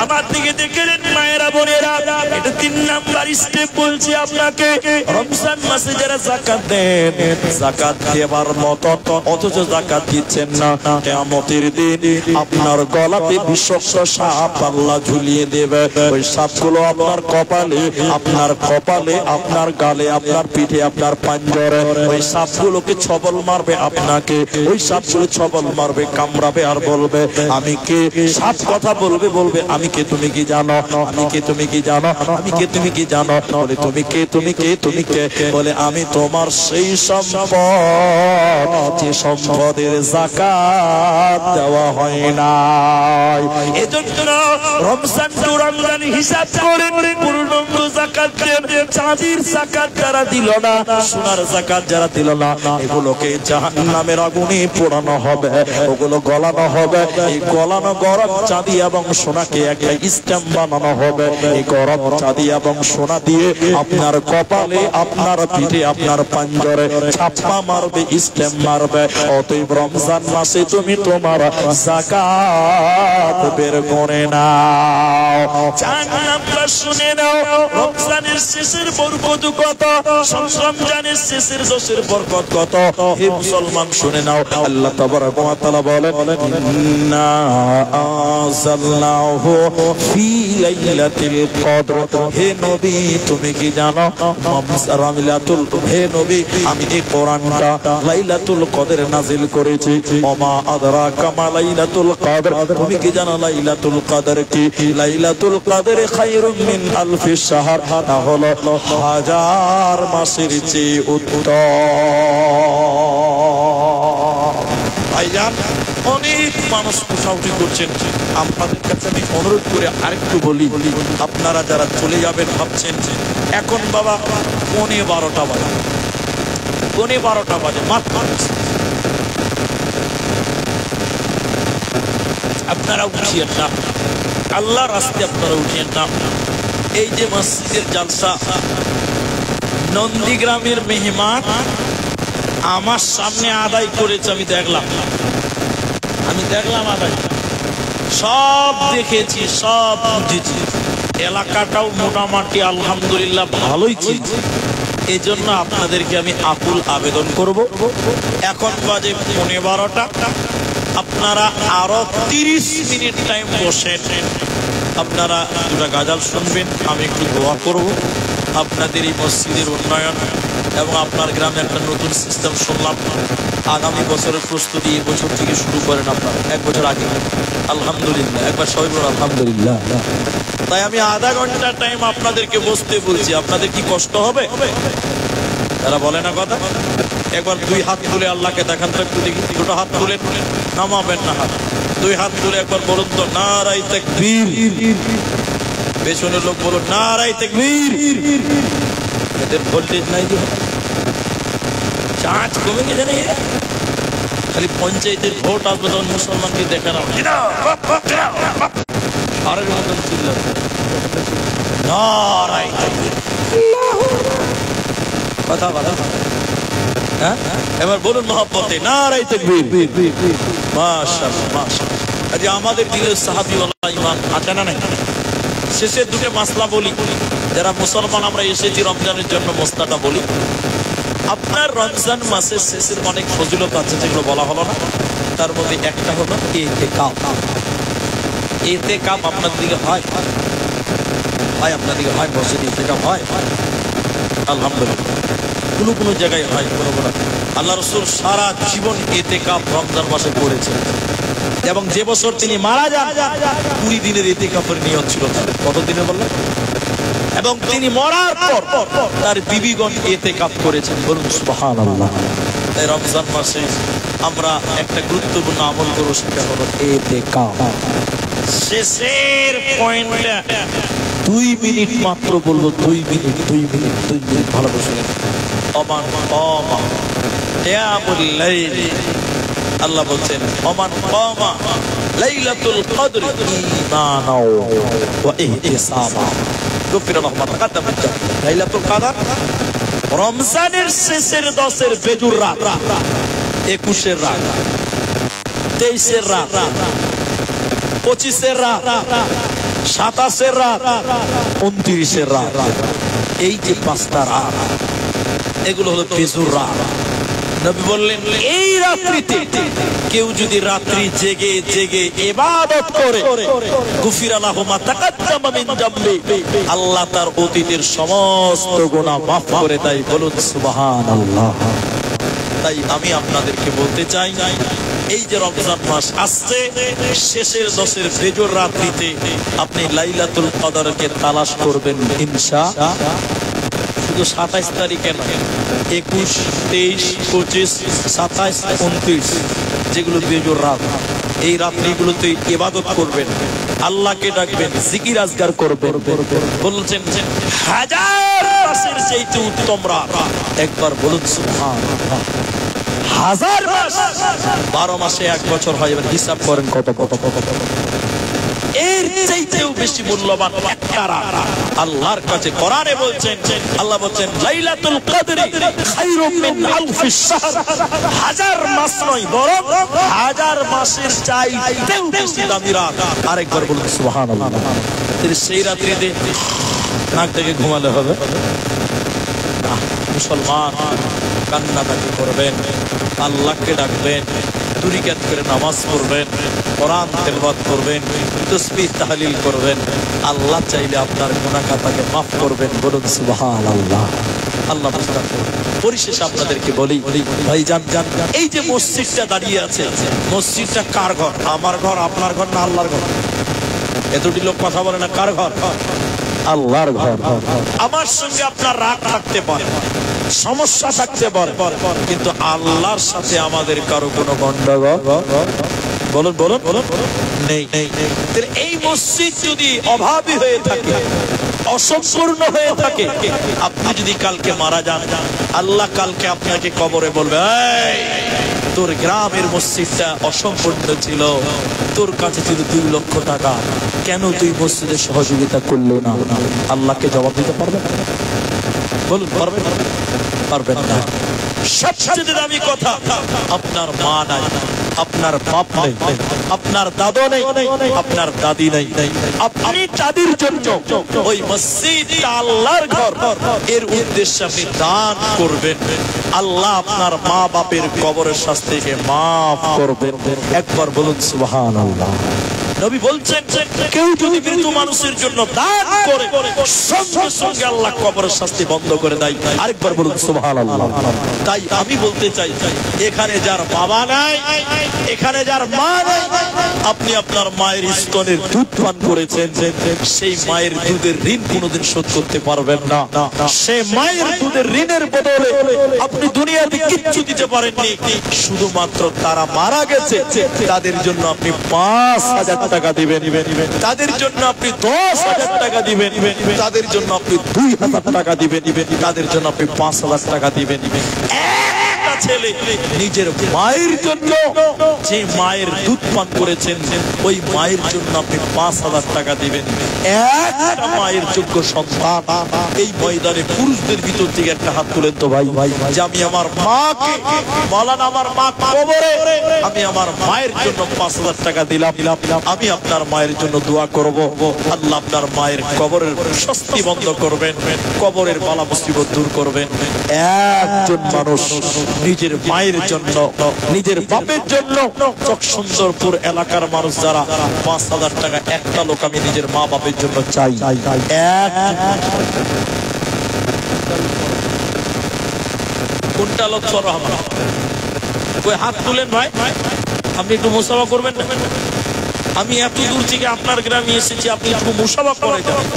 Speaker 1: আমার দিকে দেখেন মায়েরা বোনেরা, এটা 3 নাম্বার স্টেপ বলছি আপনাকে। রমজান মাসে যারা যাকাত দেন, যাকাত দেবার মতো অথচ যাকাত দিচ্ছেন না, কিয়ামতের দিন আপনার গলাতে বিষাক্ত সাপ আল্লাহ ঝুলিয়ে দেবে। ওই সাপগুলো আপনার কপালে, আপনার কপালে, আপনার গালে, আপনার পিঠে, আপনার পাঞ্জরে, ওই সাপগুলোকে ছবল মারবে আপনাকে। ওই সাপগুলো ছবল মারবে, কামড়াবে আর বলবে আমি কে। সাপ কথা বলবে, বলবে আমি কে, তুমি কি জানো? আমি কে, তুমি কি জানো? আমি কে, তুমি কি জানো? বলে তুমি কে, তুমি কে, তুমি কে? বলে আমি তোমার সেই সম্পদ যে সম্পদের যাকাত দেওয়া হয় না। এজন্য রমজান টু রমজান হিসাব করে পূর্ণাঙ্গ যাকাত দেন। চাঁদির যাকাত যারা দিল না, সোনার যাকাত যারা দিল না, এগুলোকে জাহান্নামের আগুনে পোড়ানো হবে, ওগুলো গলানো হবে। এই গলানো গরম চাঁদি এবং সোনাকে একটা স্ট্যাম্প বানানো হবে। এই গরম চাঁদি এবং সোনা দিয়ে আপনার কপালে, আপনার পিঠে, আপনার পাঞ্জরে ছাপ্পা মারবে, স্ট্যাম্প মারবে। অতএব রমজান মাসে তুমি তোমার যাকাত বের করে নাও। 4 নাম্বার শুনে নাও, রমজানের শেষের বরকত কত, রমজানের শেষের দোষের বরকত কত। হে মুসলমান শুনে নাও, আল্লাহ তাবারক ওয়া তাআলা বলেন, ইন্না আনজালনাহু ফি লাইলাতিল কদর। হে নবী তুমি কি জানো? হে নবী আমি এই কোরআনটা লাইলাতুল কদরে নাযিল করেছি। ওমা আদরাকা মা লাইলাতুল কদর, তুমি কি জানো লাইলাতুল কদর কি? লাইলাতুল কদর খায়রুম মিন আলফি শাহর, তা হলো 1000 মাসের চেয়ে উত্তম। ভাইজান, অনেক মানুষ উঠাউঠি করছেন, আপনাদের কাছে আমি অনুরোধ করে আরেকটু বলি, আপনারা যারা চলে যাবেন ভাবছেন এখন বাবা 12:15 বাজে, 12:15 বাজে মাত্র, আপনারা উঠিয়েন না, আল্লাহর রাস্তায় আপনারা উঠিয়েন না। এই যে মসজিদের জালসা, নন্দীগ্রামের মেহমান আমার সামনে আদায় করেছে, আমি দেখলাম আদায়, সব দেখেছি, সব বুঝেছি। এলাকাটাও মোটামুটি আলহামদুলিল্লাহ ভালোই ছিল। এই জন্য আপনাদেরকে আমি আকুল আবেদন করব, এখন বাজে 12:15, আপনারা আরো 30 মিনিট টাইম বসেন, আপনারা দুটা গাজাল শুনবেন, আমি একটু দোয়া করব আপনাদের এই মসজিদের উন্নয়ন এবং আপনার গ্রামে একটা নতুন সিস্টেম শুনলাম। আগামী বছরের প্রস্তুতি এই বছর থেকে শুরু করেন আপনারা, এক বছর আগে। আলহামদুলিল্লাহ, একবার সবাই বলুন আলহামদুলিল্লাহ। তাই আমি আধা ঘন্টা টাইম আপনাদেরকে বসতে বলছি, আপনাদের কি কষ্ট হবে? তারা বলে না কথা। একবার দুই হাত তুলে আল্লাহকে দেখান তো একটু দেখি, দুটো হাত তুলে নামাবেন না হাত, দুই হাত তুলে একবার বলুন তো নারায়ে তাকবীর। পেছনের লোক বলুন নারায়ে তাকবীর। এদের ভোল্টেজ নাই, চার্জ কমে গেছে না, খালি পঞ্চায়েতের ভোট আসবে তখন মুসলমানকে দেখে না আরের মতন চিল্লাচ্ছে নারায়ে তাকবীর। কথা বলা, হ্যাঁ এবার বলুন মহব্বতে নারায়ে তাকবীর। মাশাআল্লাহ মাশাআল্লাহ। আজ আমাদের দিনের সাহাবী ওয়ালা ঈমান আছে না নাই? শেষে দুটো মাসলা বলি, যারা মুসলমান আমরা এসেছি রমজানের জন্য মসলাটা বলি। আপনার রমজান মাসের শেষের অনেক ফজিলত আছে যেগুলো বলা হলো না, তার মধ্যে একটা হলো ইতিকাফ। ইতিকাফ আপনার দিকে হয়? ভাই আপনার দিকে হয় মসজিদে ইতিকাফ হয়? আলহামদুলিল্লাহ। কোনো জায়গায় হয়, কোনো আল্লাহ রাসূল সারা জীবন ইতিকাফ রমজান মাসে করেছেন, এবং যে বছর তিনি মারা যান 20 দিনের ইতিকাফের নিয়ত ছিল তার। কত দিনে বললেন? এবং তিনি মরার পর তার বিবিগণ ইতিকাফ করেছেন, বলুন সুবহানাল্লাহ। তাই রমজান মাসে আমরা একটা গুরুত্বপূর্ণ আমল করব, সেটা হলো ইতিকাফ। শেষের পয়েন্টটা 2 মিনিট মাত্র বলবো, 2 মিনিট ভালো করে শুনেন। ওমান কামা কিয়ামুল লাইল, আল্লাহ বলছেন ওমান কামা লাইলাতুল কদর ঈমানাও ওয়া ইহতিসাবা গুফিরা লাহু মা তাকাদ্দামা মিন যামবি। লাইলাতুল কদর রমজানের শেষের 10-এর বেজুর রাত, 21-এর রাত, 23-এর রাত, 25-এর রাত, 27-এর রাত, 29-এর রাত, এই যে 5টা রাত, এগুলো হলো বেজুর রাত। নবী বললেন এই রাত্রিতে কেউ যদি রাত্রি জেগে জেগে ইবাদত করে, গুফিরা লাহু মা তাকাদ্দামা মিন যামবি, আল্লাহ তার অতীতের সমস্ত গুনাহ মাফ করে দেয়। বলুন সুবহানাল্লাহ। তাই আমি আপনাদেরকে বলতে চাই, এই যে রমজান মাস আসছে, শেষের 10-এর বেজর রাত্রিতে আপনি লাইলাতুল কদরকে তালাশ করবেন ইনশাআল্লাহ। শুধু 27 তারিখে নয়, 21, 23, 25, 27, 29 যেগুলো বেজর রাত, এই রাত্রিগুলোতে ইবাদত করবেন, আল্লাহকে ডাকবেন, জিকির আজগার করবেন। বলছেন হাজার মাসের চেয়ে উত্তম রাত, একবার বলুন সুবহানাল্লাহ। হাজার মাস, 12 মাসে 1 বছর হয়, এবার হিসাব করেন কত কত কত। এর চাইতেও বেশি মূল্যবান একটা রাত আল্লাহর কাছে। কোরআনে বলছেন, আল্লাহ বলছেন লাইলাতুল কদরি খায়রুম মিন আলফিশ শাহর, হাজার মাস নয় বরং হাজার মাসের চাইতেও বেশি দামি রাত। আরেকবার বলুন সুবহানাল্লাহ। সেই রাত্রিতে নাক থেকে ঘুমালে হবে? মুসলমান কান্নাকাটি করবেন, আল্লাহকে ডাকবেন, দুরিকাত করে নামাজ পড়বেন, কোরআন তেলাওয়াত করবেন, তাসবিহ তাহলিল করবেন। আল্লাহ চাইলে আপনার গুনাহ খাতাকে মাফ করবেন। বলুন সুবহানাল্লাহ। আল্লাহ বুঝতে। পরিশেষে আপনাদেরকে বলি ভাই জান, এই যে মসজিদটা দাঁড়িয়ে আছে, মসজিদটা কার ঘর? আমার ঘর, আপনার ঘর না আল্লাহর ঘর? এতটি লোক কথা বলে না, কার ঘর? আল্লাহর ঘর। আমার সঙ্গে আপনার রাগ থাকতে পারে, সমস্যা থাকতে পারে, কিন্তু আল্লাহর সাথে আমাদের কারো কোনো গন্ডগোল বলুন বলুন বলুন নেই। এই মসজিদ যদি অভাবী হয়ে থাকে, অসম্পূর্ণ হয়ে থাকে, আপনি যদি কালকে মারা যান, আল্লাহ কালকে আপনাকে কবরে বলবে তোর গ্রামের মসজিদটা অসম্পূর্ণ ছিল, তোর কাছে ছিল 2 লক্ষ টাকা, কেন তুই মসজিদে সহযোগিতা করলে না? আল্লাহকে জবাব দিতে পারবেন? বলুন পারবেন? পারবেন না। সবচেয়ে দামি কথা, আপনার মা নাই, আপনার বাপ নেই, আপনার দাদু নেই, আপনার দাদি নেই, আপনি তাদের জন্য ওই মসজিদ আল্লাহর ঘর এর উদ্দেশ্যে আপনি দান করবেন। আল্লাহ আপনার মা বাপের কবরের শাস্তিকে মাফ করবেন। একবার বলুন সুবহানাল্লাহ। নবী বলছেন কেউ যদি মৃত মানুষের জন্য দান করে সঙ্গে সঙ্গে আল্লাহ কবরের শাস্তি বন্ধ করে দেয়। আরেকবার বলুন সুবহানাল্লাহ। তাই আমি বলতে চাই, এখানে যার বাবা নাই, এখানে যার মা নাই, আপনি আপনার মায়ের স্তনের দুধ পান করেছেন, সেই মায়ের দুধের ঋণ কোনোদিন শোধ করতে পারবেন না। সেই মায়ের দুধের ঋণের বদলে আপনি দুনিয়াতে কিচ্ছু দিতে পারেননি। শুধুমাত্র তারা মারা গেছে, তাদের জন্য আপনি 5,000 টাকা দিবেন, তাদের জন্য আপনি 10,000 টাকা দিবেন, তাদের জন্য আপনি 2,000 টাকা দিবেন, তাদের জন্য আপনি 5,000 টাকা দিবেন। একটা ছেলে নিজের মায়ের জন্য, যে মায়ের দুধ পান করেছেন, ওই মায়ের জন্য আপনি 5,000 টাকা দিবেন। একটা মায়ের যোগ্য সন্তান এই ময়দানে পুরুষদের ভিতর থেকে একটা হাত তুলেন তো ভাই, যে আমি আমার মাকে, বলেন আমার মা কবরে, আমি আমার মায়ের জন্য 5,000 টাকা দিলাম। আমি আপনার মায়ের জন্য দোয়া করব, আল্লাহ আপনার মায়ের কবরের শাস্তি বন্ধ করবেন, কবরের বালা মুসিবত দূর করবেন। একজন মানুষ নিজের মায়ের জন্য, নিজের বাপের জন্য, চকসুন্দরপুর এলাকার মানুষ যারা 5,000 টাকা, একটা লোক আমি নিজের মা বাপের জন্য চাই। কোনটা লক্ষ্য রহমান? কই হাত তুলেন ভাই, আপনি একটু মুসাফা করবেন না? আমি এত দূর থেকে আপনার গ্রামে এসেছি, আপনি একটু মুসাফা করে যাবেন।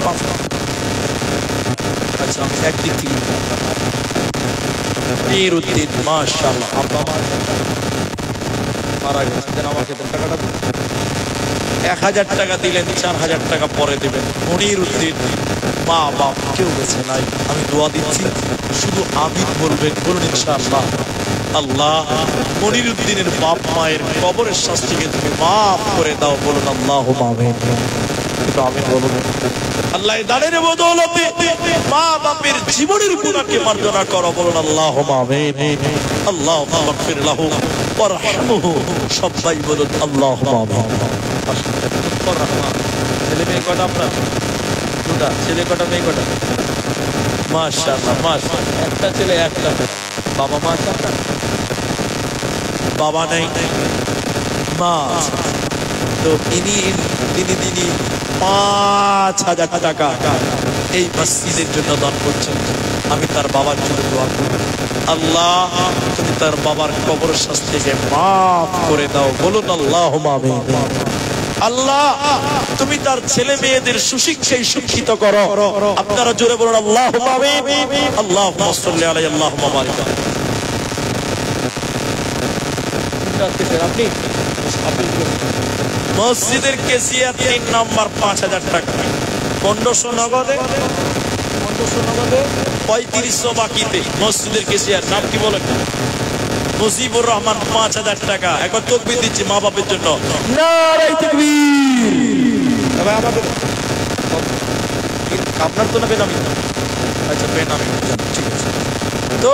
Speaker 1: আচ্ছা, একদিক থেকে মনিরউদ্দিন, মাশাআল্লাহ, আব্বা মারা গেছেন, আমাকে টাকাটা 1,000 টাকা দিলেন, 4,000 টাকা পরে দেবেন। মনিরউদ্দিন মা বাপ কেউ গেছে নাই, আমি দোয়া দিচ্ছি, শুধু আমিন বলবেন, বলুন ইনশাআল্লাহ। আল্লাহ মনিরউদ্দিনের বাপ মায়ের কবরের শাস্তিকে তুমি মাফ করে দাও, বলুন আল্লাহুম্মা আমিন। আমিন বলুন। আল্লাহ দানের বদৌলতে মা বাপের জীবনের গুনাহকে মার্জনা করো, বলুন আল্লাহুম্মা আমিন। আল্লাহুম্মা মাগফির লাহু ওয়ারহামহু, সবাই বলুন আল্লাহুম্মা আমিন। ছেলে মেয়ে কটা আপনার? দুটা ছেলে, কটা মেয়ে কটা? মাশাআল্লাহ মাশাআল্লাহ, একটা ছেলে একটা। বাবা মা আছে আপনার? বাবা নাই, মা। তো তিনি 5,000 টাকা এই মসজিদের জন্য দান করছেন। আমি তার বাবার জন্য দোয়া করি, আল্লাহ তুমি তার বাবার কবরের শাস্তিকে মাফ করে দাও, বলুন আল্লাহুম্মা আমিন। আল্লাহ তুমি তার ছেলে মেয়েদের সুশিক্ষায় শিক্ষিত করো, আপনারা জোরে বলুন আল্লাহুম্মা আমিন। আল্লাহুম্মা সাল্লি আলাইহি, আল্লাহুম্মা বারিক। আপনি মসজিদের কেসিয়া 3 নম্বর 5,000 টাকা, 1500 নগদে, 3500 বাকিতে। মসজিদের কেসিয়ার নাম কি বলেন? মুজিবুর রহমান, 5,000 টাকা। একবার তাকবীর দিচ্ছি মা বাপের জন্য, নারায়ে তাকবীর। তবে আমাদের আপনার তো না বেনামি? আচ্ছা বেনামি, ঠিক আছে। তো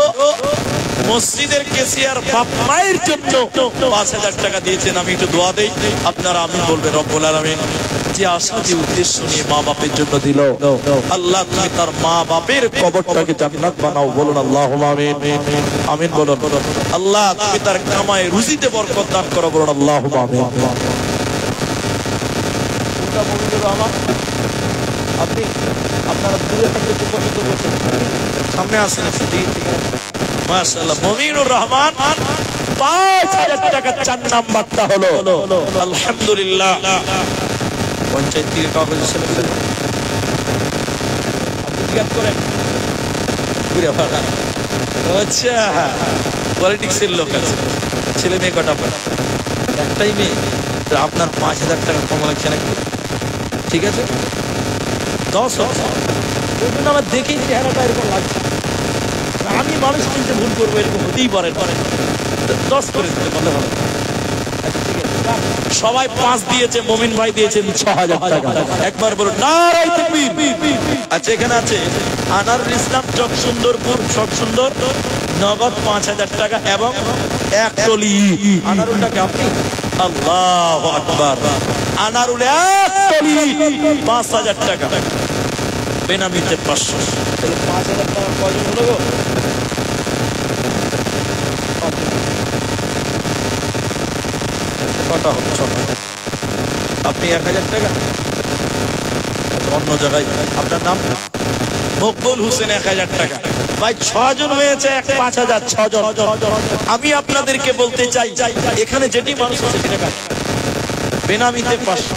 Speaker 1: মসজিদের কেসিয়ার বাপ মায়ের জন্য 5,000 টাকা দিয়েছেন, আমি একটু দোয়া দেই, আপনারা আমিন বলবেন। রব্বুল আলামিন যে আশা, যে উদ্দেশ্য নিয়ে মা বাপের জন্য দিল, আল্লাহ তুমি তার মা বাপের কবরটাকে জান্নাত বানাও, বলুন আল্লাহুম্মা আমিন। আমিন বলুন। আল্লাহ তুমি তার কামায় রুজিতে বরকত দান করো, বলুন আল্লাহুম্মা আমিন। আপনি আপনারা দূরে থাকলে একটু পছন্দ করছেন, সামনে আসেন। মাশাআল্লাহ, মমিনুর রহমান 5,000 টাকা। 4 নাম্বারটা হলো আলহামদুলিল্লাহ পঞ্চায়েত থেকে কাগজ ছেলে আপনি জিজ্ঞাসা করেন। আচ্ছা, পলিটিক্সের লোক আছে, ছেলে মেয়ে কটা? একটাই মেয়ে। আপনার 5,000 টাকা কম লাগছে নাকি? ঠিক আছে, 10 আমার দেখেই চেহারাটা এরকম লাগছে। আমি মানুষ চিনতে ভুল করবো, এরকম হতেই পারে, 10 করে দিতে বলে ভালো। সবাই 5 দিয়েছে, মমিন ভাই দিয়েছেন 6,000 টাকা। একবার বলুন নারায়ে তাকবীর। আচ্ছা, এখানে আছে আনারুল ইসলাম, চকসুন্দরপুর, চকসুন্দর নগদ 5,000 টাকা এবং এক টলি আনারুলটাকে আপনি আল্লাহু আকবার আনারুল এক টলি 5,000 টাকা বেনামিতে 500 তাহলে 5,000 টাকা কয়জন হলো গো? কটা হলো? আপনি 1,000 টাকা অন্য জায়গায় আপনার নাম মকবুল হোসেন 1,000 টাকা ভাই 6 জন হয়েছে 5,000 6 জন। আমি আপনাদেরকে বলতে চাই এখানে যেটি মানুষ আছে সেটা কাজ বেনামিতে 500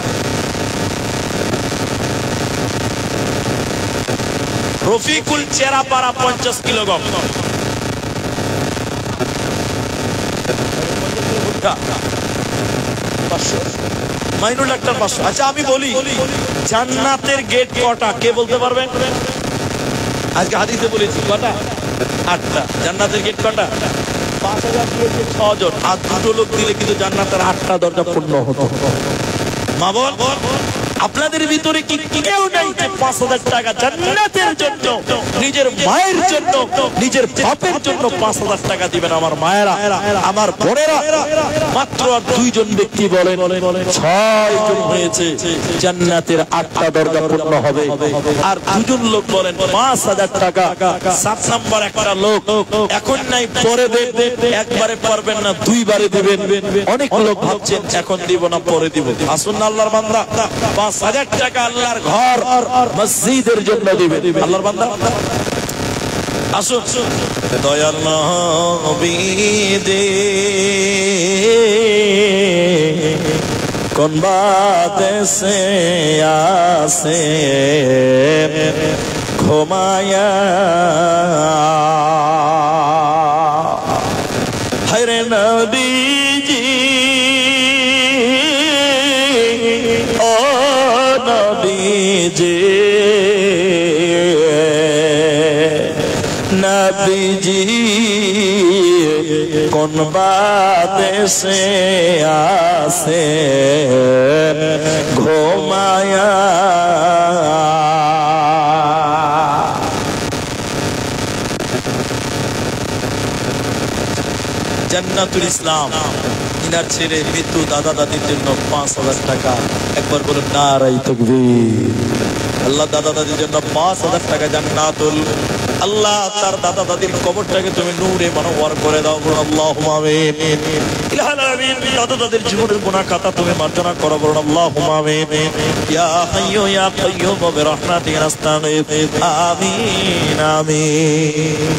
Speaker 1: রফিকুল চেরাপাড়া 50 কিলো গম মাইনুল ডাক্তার 500। আচ্ছা আমি বলি জান্নাতের গেট কটা কে বলতে পারবেন? আজকে হাদিসে বলেছি কটা? 8টা। জান্নাতের গেট কটা? 5,000 দিয়েছে 6 জন আর 2 লোক দিলে কিন্তু জান্নাতের 8টা দরজা পূর্ণ হতো। মা বল আপনাদের ভিতরে কি কেউ নাই যে 5,000 টাকা জান্নাতের জন্য নিজের মায়ের জন্য নিজের বাপের জন্য 5,000 টাকা দিবেন? আমার মায়েরা আমার বোনেরা মাত্র 2 জন ব্যক্তি বলেন 6 জন হয়েছে জান্নাতের 8টা দরজা পূর্ণ হবে। আর 2 জন লোক বলেন 5,000 টাকা। 7 নাম্বার একটা লোক এখন নাই পরে দেবেন, একবারে পারবেন না 2 বারে দিবেন। অনেক লোক ভাবছেন এখন দিব না পরে দিব। আসুন না আল্লাহর বান্দা 5,000 টাকা আল্লাহর ঘর মসজিদের জন্য দিবেন আল্লাহর বান্দা। আসুন দয়াল নবী দে কোন বাত সে আসে ঘুমায়া হরে নবীজি ও নবীজি নবীজি কোন বাতে সে আসে ঘুমায়া জান্নাতুল ইসলাম ইনার ছেলে মৃত্যু দাদা দাদির জন্য 5,000 টাকা। একবার বলুন নারায়ে তাকবীর। আল্লাহ দাদা দাদির জন্য 5,000 টাকা জান্নাতুল। আল্লাহ তার দাদা দাদির কবরটাকে তুমি নূরে মনোয়ার করে দাও। আল্লাহুম্মা আমিন। ইলাহুল আলামিন দাদা দাদির জীবনের গুনাহ খাতা তুমি মার্জনা করো। বলুন আল্লাহুম্মা আমিন। ইয়া হাইয়্যু ইয়া কাইয়্যুম বিরহমাতিকা নাস্তাগীথ। আমিন আমিন।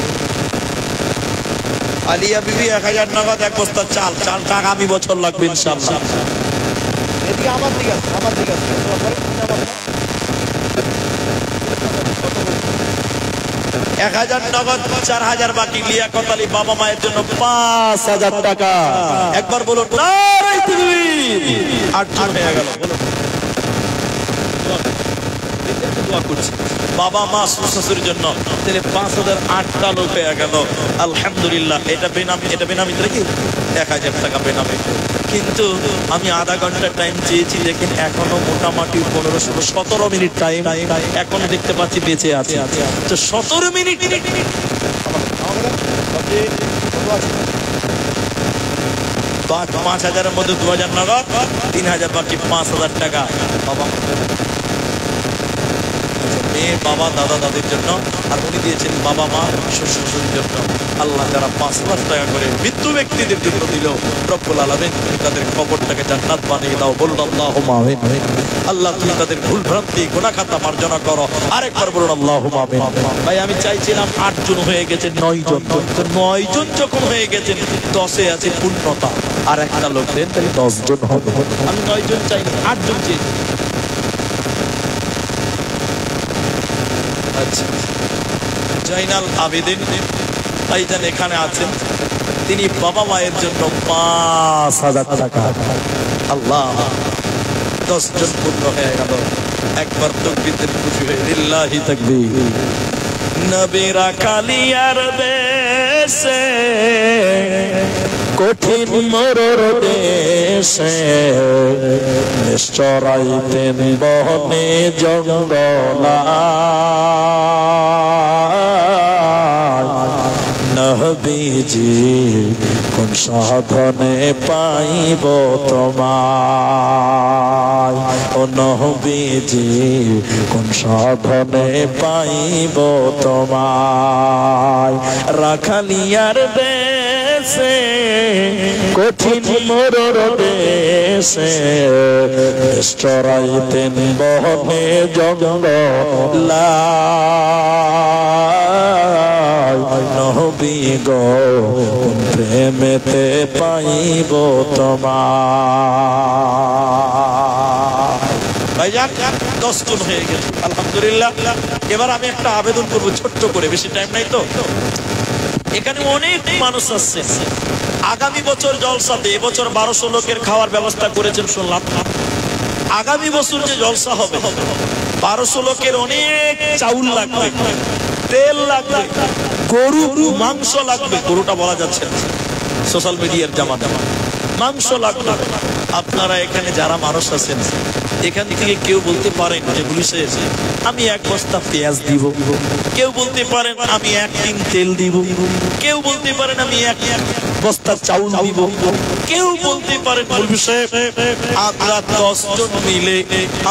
Speaker 1: আলিয়া বিবি 1,000 নগদ 1 বস্তা চাল। চালটা আগামী বছর লাগবে ইনশাআল্লাহ। এদিকে আমার দিকে আছে 1,000 নগদ 4,000 বাকি। লিয়াকত আলী বাবা মায়ের জন্য 5,000 টাকা। একবার বলুন নারায়ে তাকবীর। 8 জন হয়ে গেল। বলুন দোয়া করছি বাবা মা শ্বশুরের জন্য। তাহলে 5,000 8টা লোক হয়ে গেল। আলহামদুলিল্লাহ। এটা বেনামি কি 1,000 টাকা বেনামি। কিন্তু আমি আধা ঘন্টা টাইম চেয়েছি, দেখেন এখনো মোটামুটি 15-17 মিনিট টাইম এখনো দেখতে পাচ্ছি বেঁচে আছে। তো 17 মিনিট 5,000-এর মধ্যে 2,000 নগদ, 3,000 বাকি 5,000 টাকা বাবা মেয়ে বাবা দাদা দাদির জন্য। আর উনি দিয়েছেন বাবা মা শ্বশুরের জন্য। আল্লাহ যারা 5,000 টাকা করে মৃত্যু ব্যক্তিদের জন্য দিল, রব্বুল আলামিন তাদের কবরটাকে জান্নাত বানিয়ে দাও। বলুন আল্লাহুম্মা আমিন। আল্লাহ তুমি তাদের ভুল ভ্রান্তি গুনাহ খাতা মার্জনা করো। আরেকবার বলুন আল্লাহুম্মা আমিন। ভাই আমি চাইছিলাম 8 জন হয়ে গেছে 9 জন। তো 9 জন যখন হয়ে গেছেন 10-এ আছে পূর্ণতা। আর একটা লোক দেন তাহলে 10 জন হবে। আমি 9 জন চাই 8 জন চাই। আচ্ছা জাইনাল আবেদিন ভাইজান এখানে আছেন, তিনি বাবা মায়ের জন্য 5,000 টাকা। আল্লাহ 10 জন পূর্ণ হয়ে গেল। একবার তাকবীরের খুশি হয়ে লিল্লাহি তাকবীর। নবীরা কালিয়ার দেশে কঠিন মরর দেশে নিশ্চরাইতেন বনে জঙ্গলা। নবীজি কোন সাধনে পাইব তোমায়, ও নবীজি কোন সাধনে পাইব তোমায়। রাখালিয়ার দেশে কঠিন মরর দেশে চড়াইতেন বহনে জঙ্গলা, নবী গো প্রেমেতে পাইব তোমার। ভাইজান 10 জন হয়ে গেল আলহামদুলিল্লাহ। এবার আমি একটা আবেদন করবো ছোট্ট করে, বেশি টাইম নাই তো। এখানে অনেক মানুষ আসছে, আগামী বছর জলসাতে এবছর 1200 লোকের খাওয়ার ব্যবস্থা করেছেন শুনলাম। আগামী বছর যে জলসা হবে 1200 লোকের অনেক চাউল লাগবে, তেল লাগবে, গরু মাংস লাগবে। গরুটা বলা যাচ্ছে না, সোশ্যাল মিডিয়ার জামানা। মাংস লাগবে। আপনারা এখানে যারা মানুষ আছেন এখান থেকে কেউ বলতে পারেন যে পুলিশে এসে আমি 1 বস্তা পেঁয়াজ দিব, কেউ বলতে পারেন আমি 1 টিন তেল দিব, কেউ বলতে পারেন আমি 1 বস্তা চাউল দিব, কেউ বলতে পারেন মৌলভী সাহেব আমরা 10 জন মিলে,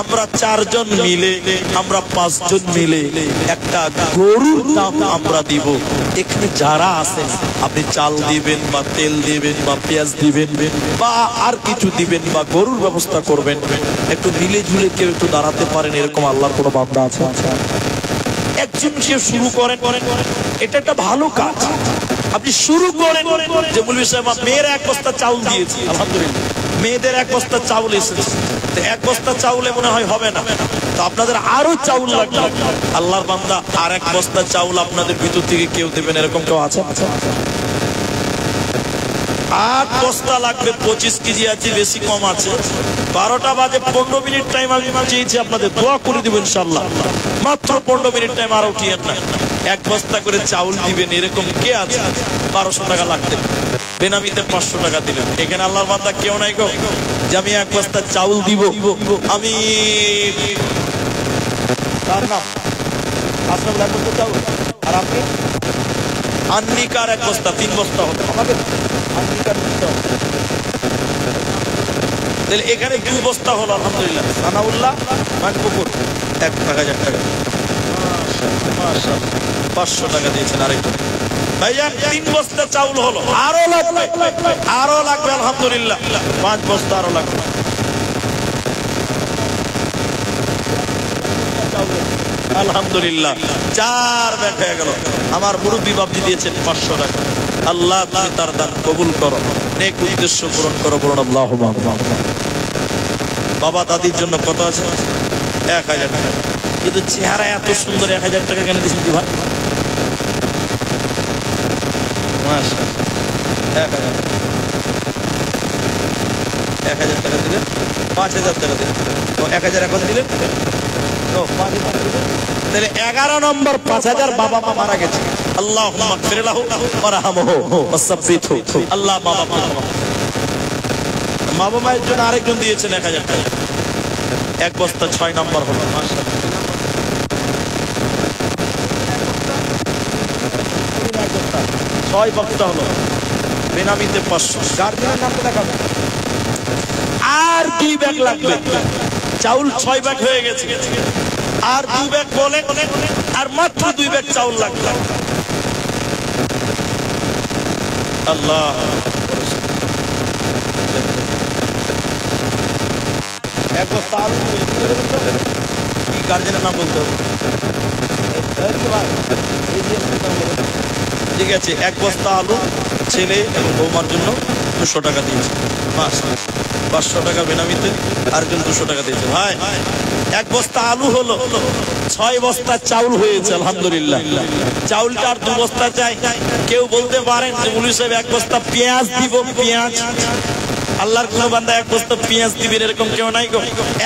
Speaker 1: আমরা 4 জন মিলে, আমরা 5 জন মিলে একটা গরুর দাম আমরা দিব। এখানে যারা আছেন আপনি চাল দিবেন বা তেল দিবেন বা পেঁয়াজ দিবেন বা আর কিছু দিবেন বা গরুর ব্যবস্থা করবেন, একটু মিলে ঝুলে কেউ একটু দাঁড়াতে পারেন, এরকম আল্লাহর কোনো বান্দা আছে? একজন সে শুরু করেন, এটা একটা ভালো কাজ। আপনি শুরু করেন যে মৌলভী সাহেব মেয়ের 1 বস্তা চাউল দিয়েছি, আলহামদুলিল্লাহ মেয়েদের 1 বস্তা চাউল এসেছে, 1 বস্তা চাউলে মনে হয় হবে না, তো আপনাদের আরো চাউল লাগবে। আল্লাহর বান্দা আর 1 বস্তা চাউল আপনাদের ভিতর থেকে কেউ দেবেন, এরকম কেউ আছে? 8 বস্তা লাগবে, 25 কেজি আছে, বেশি কম আছে। 12টা বাজে 15 মিনিট টাইম আমি চেয়েছি আপনাদের, দোয়া করে দিব ইনশাআল্লাহ। মাত্র 15 মিনিট টাইম, আর উঠিয়েন না। 1 বস্তা করে চাউল দিবেন, এরকম কে আছে? 1200 টাকা লাগবে, বেনামিতে 500 টাকা দিলেন। এখানে আল্লাহর বান্দা কেউ নাই গো যে আমি 1 বস্তা চাউল দিব। আমি তার নাম আসলে 1 বস্তা চাউল, আর আপনি আন্নিকার 1 বস্তা, 3 বস্তা হবে আমাদের আন্নিকার দিতে হবে। তাহলে এখানে 2 বস্তা হলো আলহামদুলিল্লাহ। সানাউল্লাহ মানপুকুর 1000 টাকা, মাশাআল্লাহ 500 টাকা দিয়েছেন। আরেকটু ভাইজান 3 বস্তা চাউল হলো, আরো লাগবে, আরো লাগবে আলহামদুলিল্লাহ 5 বস্তা আরো লাগবে। আলহামদুলিল্লাহ 4 ব্যাগ হয়ে গেল। আমার মুরব্বী বাবজি দিয়েছেন 500 টাকা। আল্লাহ তুমি তার দান কবুল করো, নেক উদ্দেশ্য পূরণ করো, বলুন আল্লাহুম্মা। বাবা দাদির জন্য কত আছে? 1000 টাকা। কিন্তু চেহারা এত সুন্দর, 1000 টাকা কেন দিয়েছেন ভাই? মাশাআল্লাহ 1000 টাকা দিলেন, 5000 টাকা দিলেন, 1000 এখন দিলেন, 5000 দিলেন। তাহলে 11 নম্বর 5000 বাবা মা মারা গেছে। আল্লাহুম্মা গফির লাহু ওয়ারহামহু ওয়াসাব্বিতহু। আল্লাহ বাবা মায়ের জন্য আরেকজন দিয়েছেন 1000 টাকা। 1 বস্তা 6 নম্বর হলো, মাশাআল্লাহ 6 বস্তা হলো, বেনামিতে 500। গার্জিয়ানের নামটা দেখাবেন। আর 2 ব্যাগ লাগবে, চাউল 6 ব্যাগ হয়ে গেছে, আর 2 ব্যাগ বলে, আর মাত্র 2 ব্যাগ চাউল লাগবে। আল্লাহ 1 বস্তা আলু, কি গার্জেনের নাম বলতে হবে? ঠিক আছে, 1 বস্তা আলু ছেলে এবং বৌমার জন্য 200 টাকা দিয়েছে। 500 টাকা বেনামিতে, আরেকজন 200 টাকা দিয়েছে। ভাই 1 বস্তা আলু হলো, 6 বস্তা চাউল হয়েছে আলহামদুলিল্লাহ। চাউলটা আর 2 বস্তা চাই। কেউ বলতে পারেন যে মৌলভী সাহেব 1 বস্তা পেঁয়াজ দিব, পেঁয়াজ। আল্লাহর কোন বান্দা 1 বস্তা পেঁয়াজ দিবেন, এরকম কেউ নাই গো।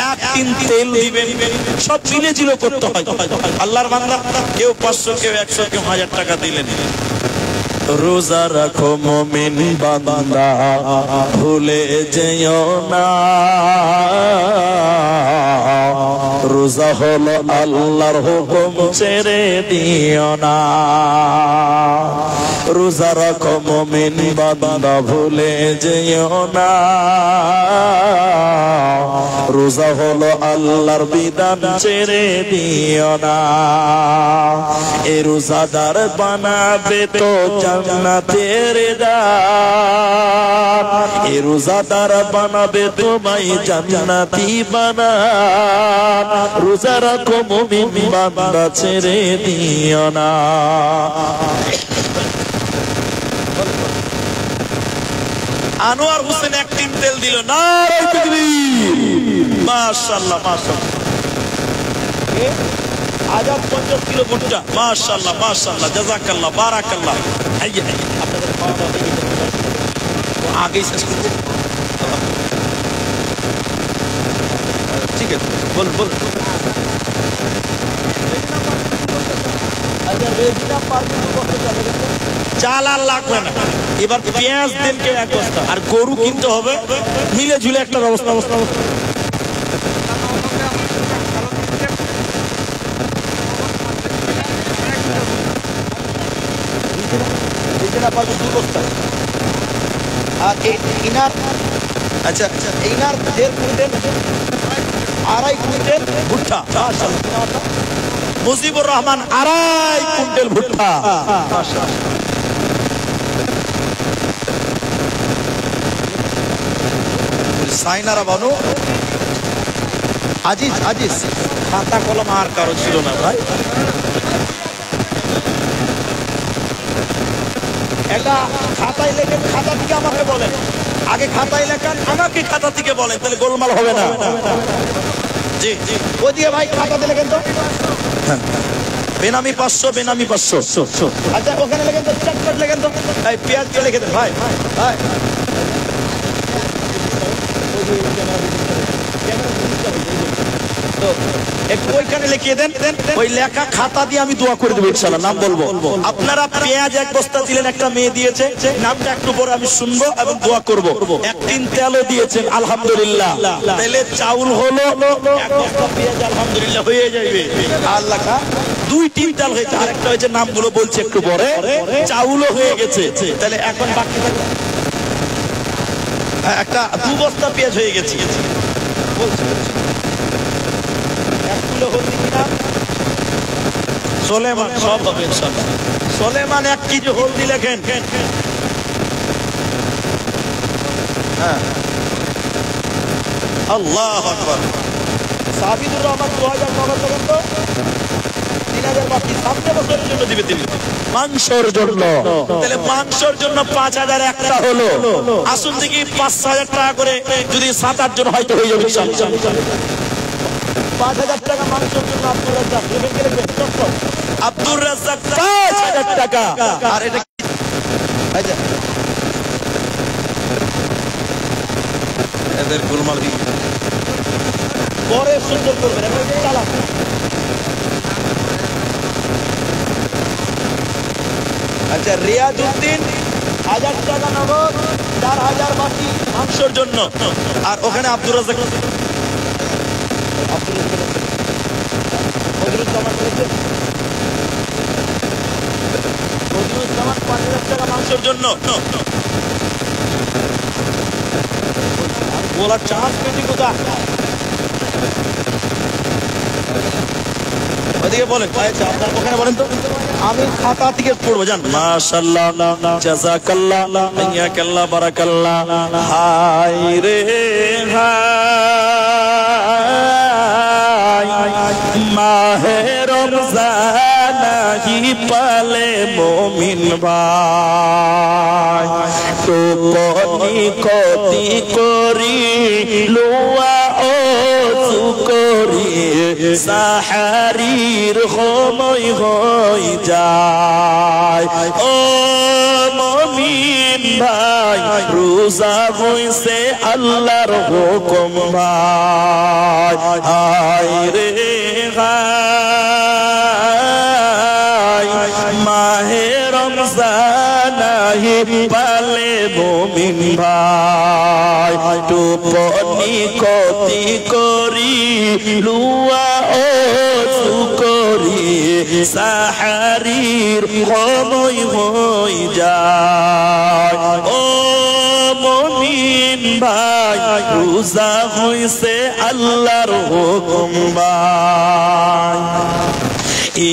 Speaker 1: 1 টিন তেল দিবেন, সব মিলে ঝিলে করতে হয়। আল্লাহর বান্দা কেউ 500, কেউ 100, কেউ 1000 টাকা দিলেন। রোজা রাখো মুমিন বান্দা, ভুলে যেও না। রোজা হলো আল্লাহর হুকুম ছেড়ে দিও না। রোজা রাখো মুমিন বান্দা ভুলে যেও না। রোজা হলো আল্লাহর বিধান ছেড়ে দিও না। এ রোজাদার বানাবে তো জান্নাতের দ্বার। এ রোজাদার বানাবে তোমায় জান্নাতি বানান। রোজা রাখো মুমিন বান্দা ছেড়ে দিও না। আনোয়ার হোসেন এক টিন তেল দিল, নারায়ে তাকবীর, মাশাআল্লাহ মাশাআল্লাহ। আজাদ 50 কিলো ভুট্টা, মাশাআল্লাহ মাশাআল্লাহ, জাযাকাল্লাহ বারাকাল্লাহ। আইয়ে আপনাদের খাওয়া দাওয়া হয়ে গেছে, আগে শেষ করব। ঠিক আছে, বল বল। আচ্ছা, রেজিনা পার্টি করতে যাবে, চাল আর লাগবে না। এবার পেঁয়াজ দেন কে এক বস্তা, আর গরু কিনতে হবে মিলে ঝুলে একটা ব্যবস্থা। আর ইনার, আচ্ছা ইনার 1.5 কুইন্টাল 2.5 কুইন্টাল ভুট্টা। মুজিবুর রহমান 2.5 কুইন্টাল ভুট্টা। সাইনারা বানু আজিজ আজিজ, খাতা কলম আর কারো ছিল না ভাই। এটা খাতায় লেখেন, খাতা থেকে আমাকে বলেন। আগে খাতায় লেখান, আমাকে খাতা থেকে বলেন, তাহলে গোলমাল হবে না। জি জি, ওদিকে ভাই খাতাতে লেখেন তো। বেনামি 500, বেনামি 500। আচ্ছা ওখানে লেখেন তো, চটপট লেখেন তো। এই পেঁয়াজ দিয়ে লিখে দেন ভাই ভাই। একটু ওইখানে লিখিয়ে দেন, ওই লেখা খাতা দিয়ে আমি দোয়া করে দেবো ইনশাআল্লাহ, নাম বলবো। আপনারা পেঁয়াজ 1 বস্তা দিলেন, একটা মেয়ে দিয়েছে, নামটা একটু পরে আমি শুনবো এবং দোয়া করব। 1 টিন তেলও দিয়েছেন, আলহামদুলিল্লাহ। তাহলে চাউল হলো 1 বস্তা, পেঁয়াজ আলহামদুলিল্লাহ হয়ে যাবে। আল্লাহ 2 টিন তেল হয়েছে, আরেকটা হয়েছে, নামগুলো বলছে একটু পরে। চাউলও হয়ে গেছে, তাহলে এখন বাকি একটা 2 বস্তা পেঁয়াজ হয়ে গেছে। সোলেমান সব হবে ইনশাআল্লাহ। সোলেমান 1 কেজি হলদি লেখেন। হ্যাঁ, আল্লাহু আকবার। সাবিদুর রহমান 2000 টাকা দেবেন তো, 3000 বাকি, সামনে বছরের জন্য দিবে তিনি মাংসের জন্য। তাহলে মাংসের জন্য 5000 একটা হলো। আসুন দেখি 5000 টাকা করে যদি 7-8 জন হয়তো হয়ে যাবে ইনশাআল্লাহ। 5000 টাকা মাংসের জন্য আব্দুর রাজ্জাক লিখে গেলেন। আব্দুর রাজ্জাক 5000 টাকা। আর এটা আচ্ছা, এদের গোলমাল দিই পরে সুন্দর করবেন, এখন চালা। আচ্ছা, রিয়াজউদ্দিন 1000 টাকা নগদ, 4000 বাকি মাংসের জন্য। আর ওখানে আব্দুর রাজ্জাক নজরুজ্জামান 5000 টাকা মাংসের জন্য। বলার চান্স পেটি কোথায়? ওদিকে বলেন, আপনার ওখানে বলেন তো, আমি খাতা থেকে পড়বো। জান, মাশাআল্লাহ, জাযাকাল্লাহ, ইয়াকাল্লাহ, বারাকাল্লাহ। হায় রে হায়, মাহে রমজান আহি পালে মুমিন ভাই। তো কনি কতি করি লোয়া ও করি, সাহারির সময় হয়ে যায়। ও মুমিন ভাই, রোজা হইছে আল্লাহর হুকুম ভাই। হায় রে হায়, মাহে রমজান আহি পালে মুমিন ভাই টুপনি কতি করি লুয়া ও সুকরি সাহারির সময় হই যায় ও মুমিন ভাই রোজা হইছে আল্লাহর হুকুম ভাই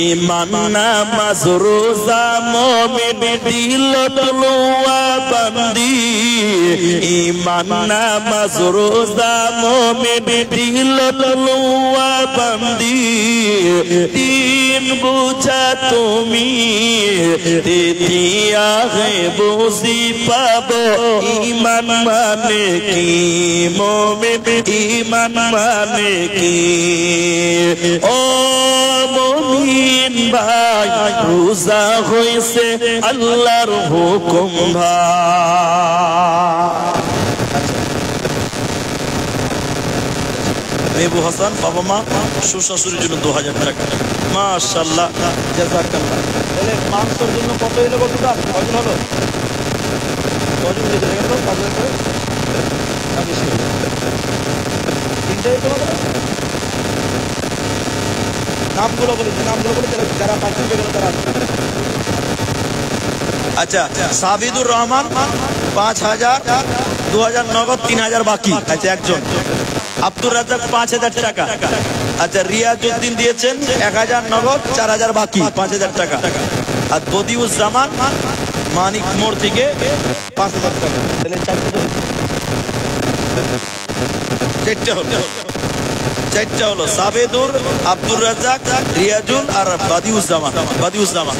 Speaker 1: ইমান নামাজ রোজা মুমিন দিল তলোয়া বন্দি ইমান নামাজ রোজা মুমিন দিল তলোয়া বন্দি দিন বুঝা তুমি দিয়া হে বুঝি পাবো ইমান মানে কি মুমিন ইমান মানে কি ও মুমিন ভাই রোজা হইছে আল্লাহর হুকুম ভাই মেহবুব হাসান বাবা মা শ্বশুরের জন্য 2000 টাকা মাশাআল্লাহ জাযাকাল্লাহ তাহলে মাংসের জন্য কত হলো কতটা কয়জন হলো কয়জন দিতে গেল 5000 করে না বেশি তিনটাই তো নামগুলো বলে যারা পাঁচজন বের তারা আচ্ছা সাবিদুর রহমান 5000 2000 নগদ 3000 বাকি আচ্ছা একজন আব্দুর রাজ্জাক 5000 টাকা আচ্ছা রিয়াজউদ্দিন দিয়েছেন 1000 নগদ 4000 বাকি 5000 টাকা আর বদিউজ্জামান মানিক মোড় থেকে 5000 টাকা তাহলে চারটা হলো সাবেদুর আব্দুর রাজ্জাক রিয়াজুল আর বদিউজ্জামান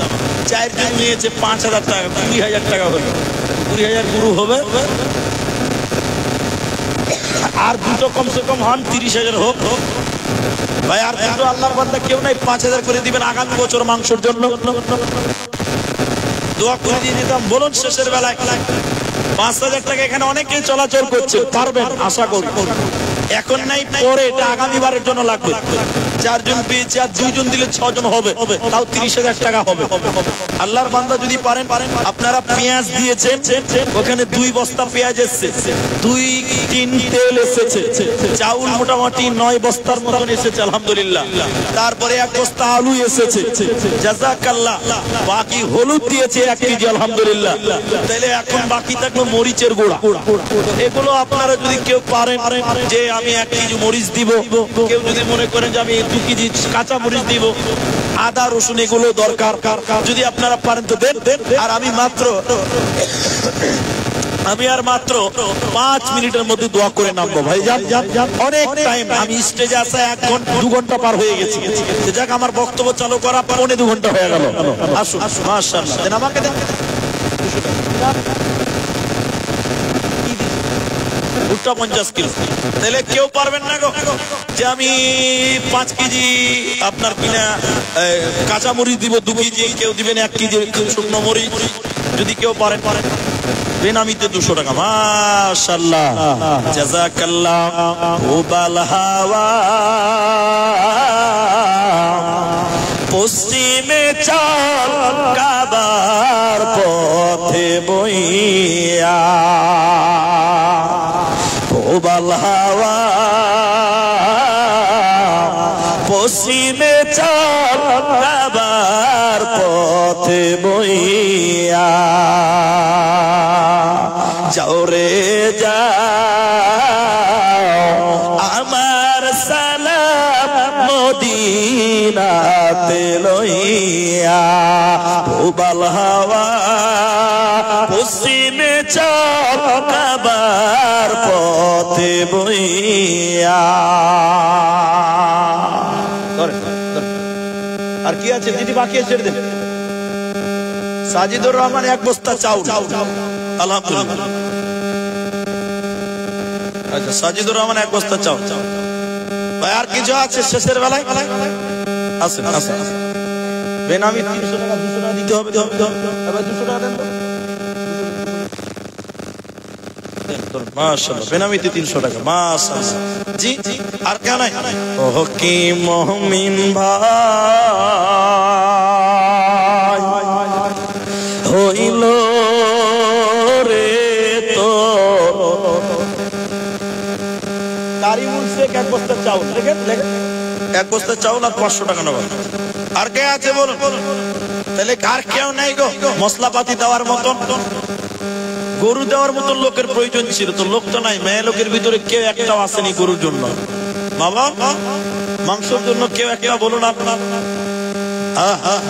Speaker 1: চারজন নিয়েছে 5000 টাকা 20000 টাকা হলো 20000 গুরু হবে আর দুটো কমসে কম হন 30000 হোক ভাই আর দুটো আল্লাহর বান্দা কেউ নাই 5000 করে দিবেন আগামী বছর মাংসের জন্য দোয়া করে দিয়ে দিতাম বলুন শেষের বেলায় 5000 টাকা এখানে অনেকেই চলাচল করছে পারবেন আশা করি এখন নাই পরে এটা আগামী বারের জন্য লাগবে চারজন পেয়েছে আর দুইজন দিলে 6 জন হবে তাও 30000 টাকা হবে আল্লাহর বান্দা যদি পারেন আপনারা পেঁয়াজ দিয়েছেন ওখানে 2 বস্তা পেঁয়াজ এসেছে 2-3 তেল এসেছে চাউল মোটামুটি 9 বস্তার মতন এসেছে আলহামদুলিল্লাহ তারপরে 1 বস্তা আলু এসেছে জাযাকাল্লাহ বাকি হলুদ দিয়েছে 1 কেজি আলহামদুলিল্লাহ তাহলে এখন বাকি থাকলো মরিচের গুঁড়া এগুলো আপনারা যদি কেউ পারেন যে আমি 1 কেজি মরিচ দিব কেউ যদি মনে করেন যে আমি 2 কেজি কাঁচা মরিচ দিব আদা রসুন এগুলো দরকার যদি আপনারা পারেন তো দেন আর আমি আর মাত্র 5 মিনিটের মধ্যে দোয়া করে নামবো ভাই যান অনেক টাইম আমি স্টেজে আসা 2 ঘন্টা পার হয়ে গেছি যাক আমার বক্তব্য চালু করা 2.5 ঘন্টা হয়ে গেল আসুন মাশাআল্লাহ দেন আমাকে দেন 50 কিলো তাহলে কেউ পারবেন না গো যে আমি 5 কেজি আপনার কিনা কাঁচা মরিচ দিব 2 কেজি কেউ দিবেন 1 কেজি শুকনো মরিচ যদি কেউ পারেন বেনামিতে 200 টাকা মাশাআল্লাহ জাযাকাল্লাহ উবাল হাওয়া পশ্চিমে চল কাবার পথে বইয়া উবাল হাওয়া পশ্চিমে চল কাবার পথে বইয়া যাও রে যাও আমার সালাম মদিনাতে লইয়া উবাল হাওয়া পশ্চিমে চল কাবার পথে বইয়া আর কি আছে দিদি বাকি আছে ছেড়ে দেন সাজিদুর রহমান 1 বস্তা চাউল আলহামদুলিল্লাহ আচ্ছা সাজিদুর রহমান 1 বস্তা চাউল ভাই আর কিছু আছে শেষের বেলায় আসেন বেনামি 300 টাকা 200 টাকা দিতে হবে এবার 200 টাকা দেন তো মাশাআল্লাহ বেনামিতে 300 টাকা মাশাআল্লাহ জি আর কেন নাই ও কি মুমিন ভাই হইল কারি বলছে এক বস্তা চাউল, দেখেন এক বস্তা চাউল আর 500 টাকা নেওয়া। আর কে আছে বলুন? তাহলে আর কেউ নাই গো মশলাপাতি দেওয়ার মতন, গরু দেওয়ার মতন লোকের প্রয়োজন ছিল, তো লোক তো নাই। মেয়ে লোকের ভিতরে কেউ একটাও আসেনি গরুর জন্য। বাবা মাংসের জন্য কেউ একটা বলুন আপনার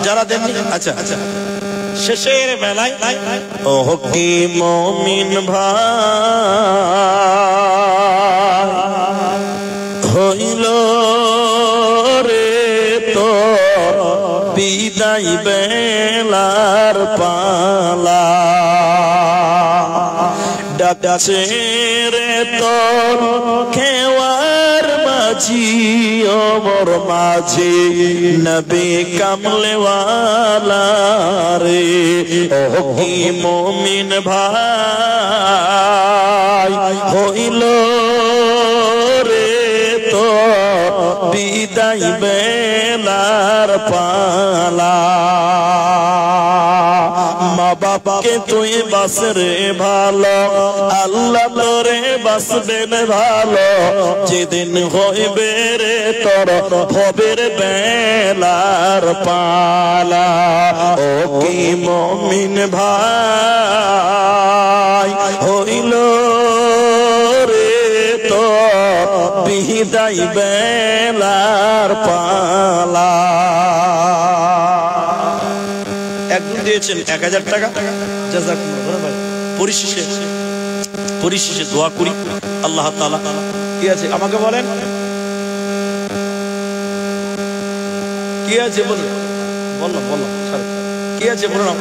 Speaker 1: যারা দেননি। আচ্ছা আচ্ছা, শেষের বেলায় ও কি মুমিন ভাই হইল রে তো বিদায় বেলার পালা, ডাকছে রে তোর খেওয়ার মাঝি ওমর মাঝি নবী কামলেওয়ালা রে। ও কি মুমিন ভাই হইল রে তো বিদায় বেলার পালা, মা বাবাকে তুই বাস রে ভালো, আল্লাহ তোরে বাসবেন ভালো, যেদিন হইবে রে তোর ভবের বেলার পালা। ও কি মুমিন ভাই হইল রে তো বিদায় বেলার পালা। একজন দিয়েছেন 1000 টাকা, জাযাকুল্লাহ ভাই। পরিশেষে দোয়া করি আল্লাহ তাআলা কি আছে আমাকে বলেন, কি আছে বলুন, বললাম কি আছে বলুন।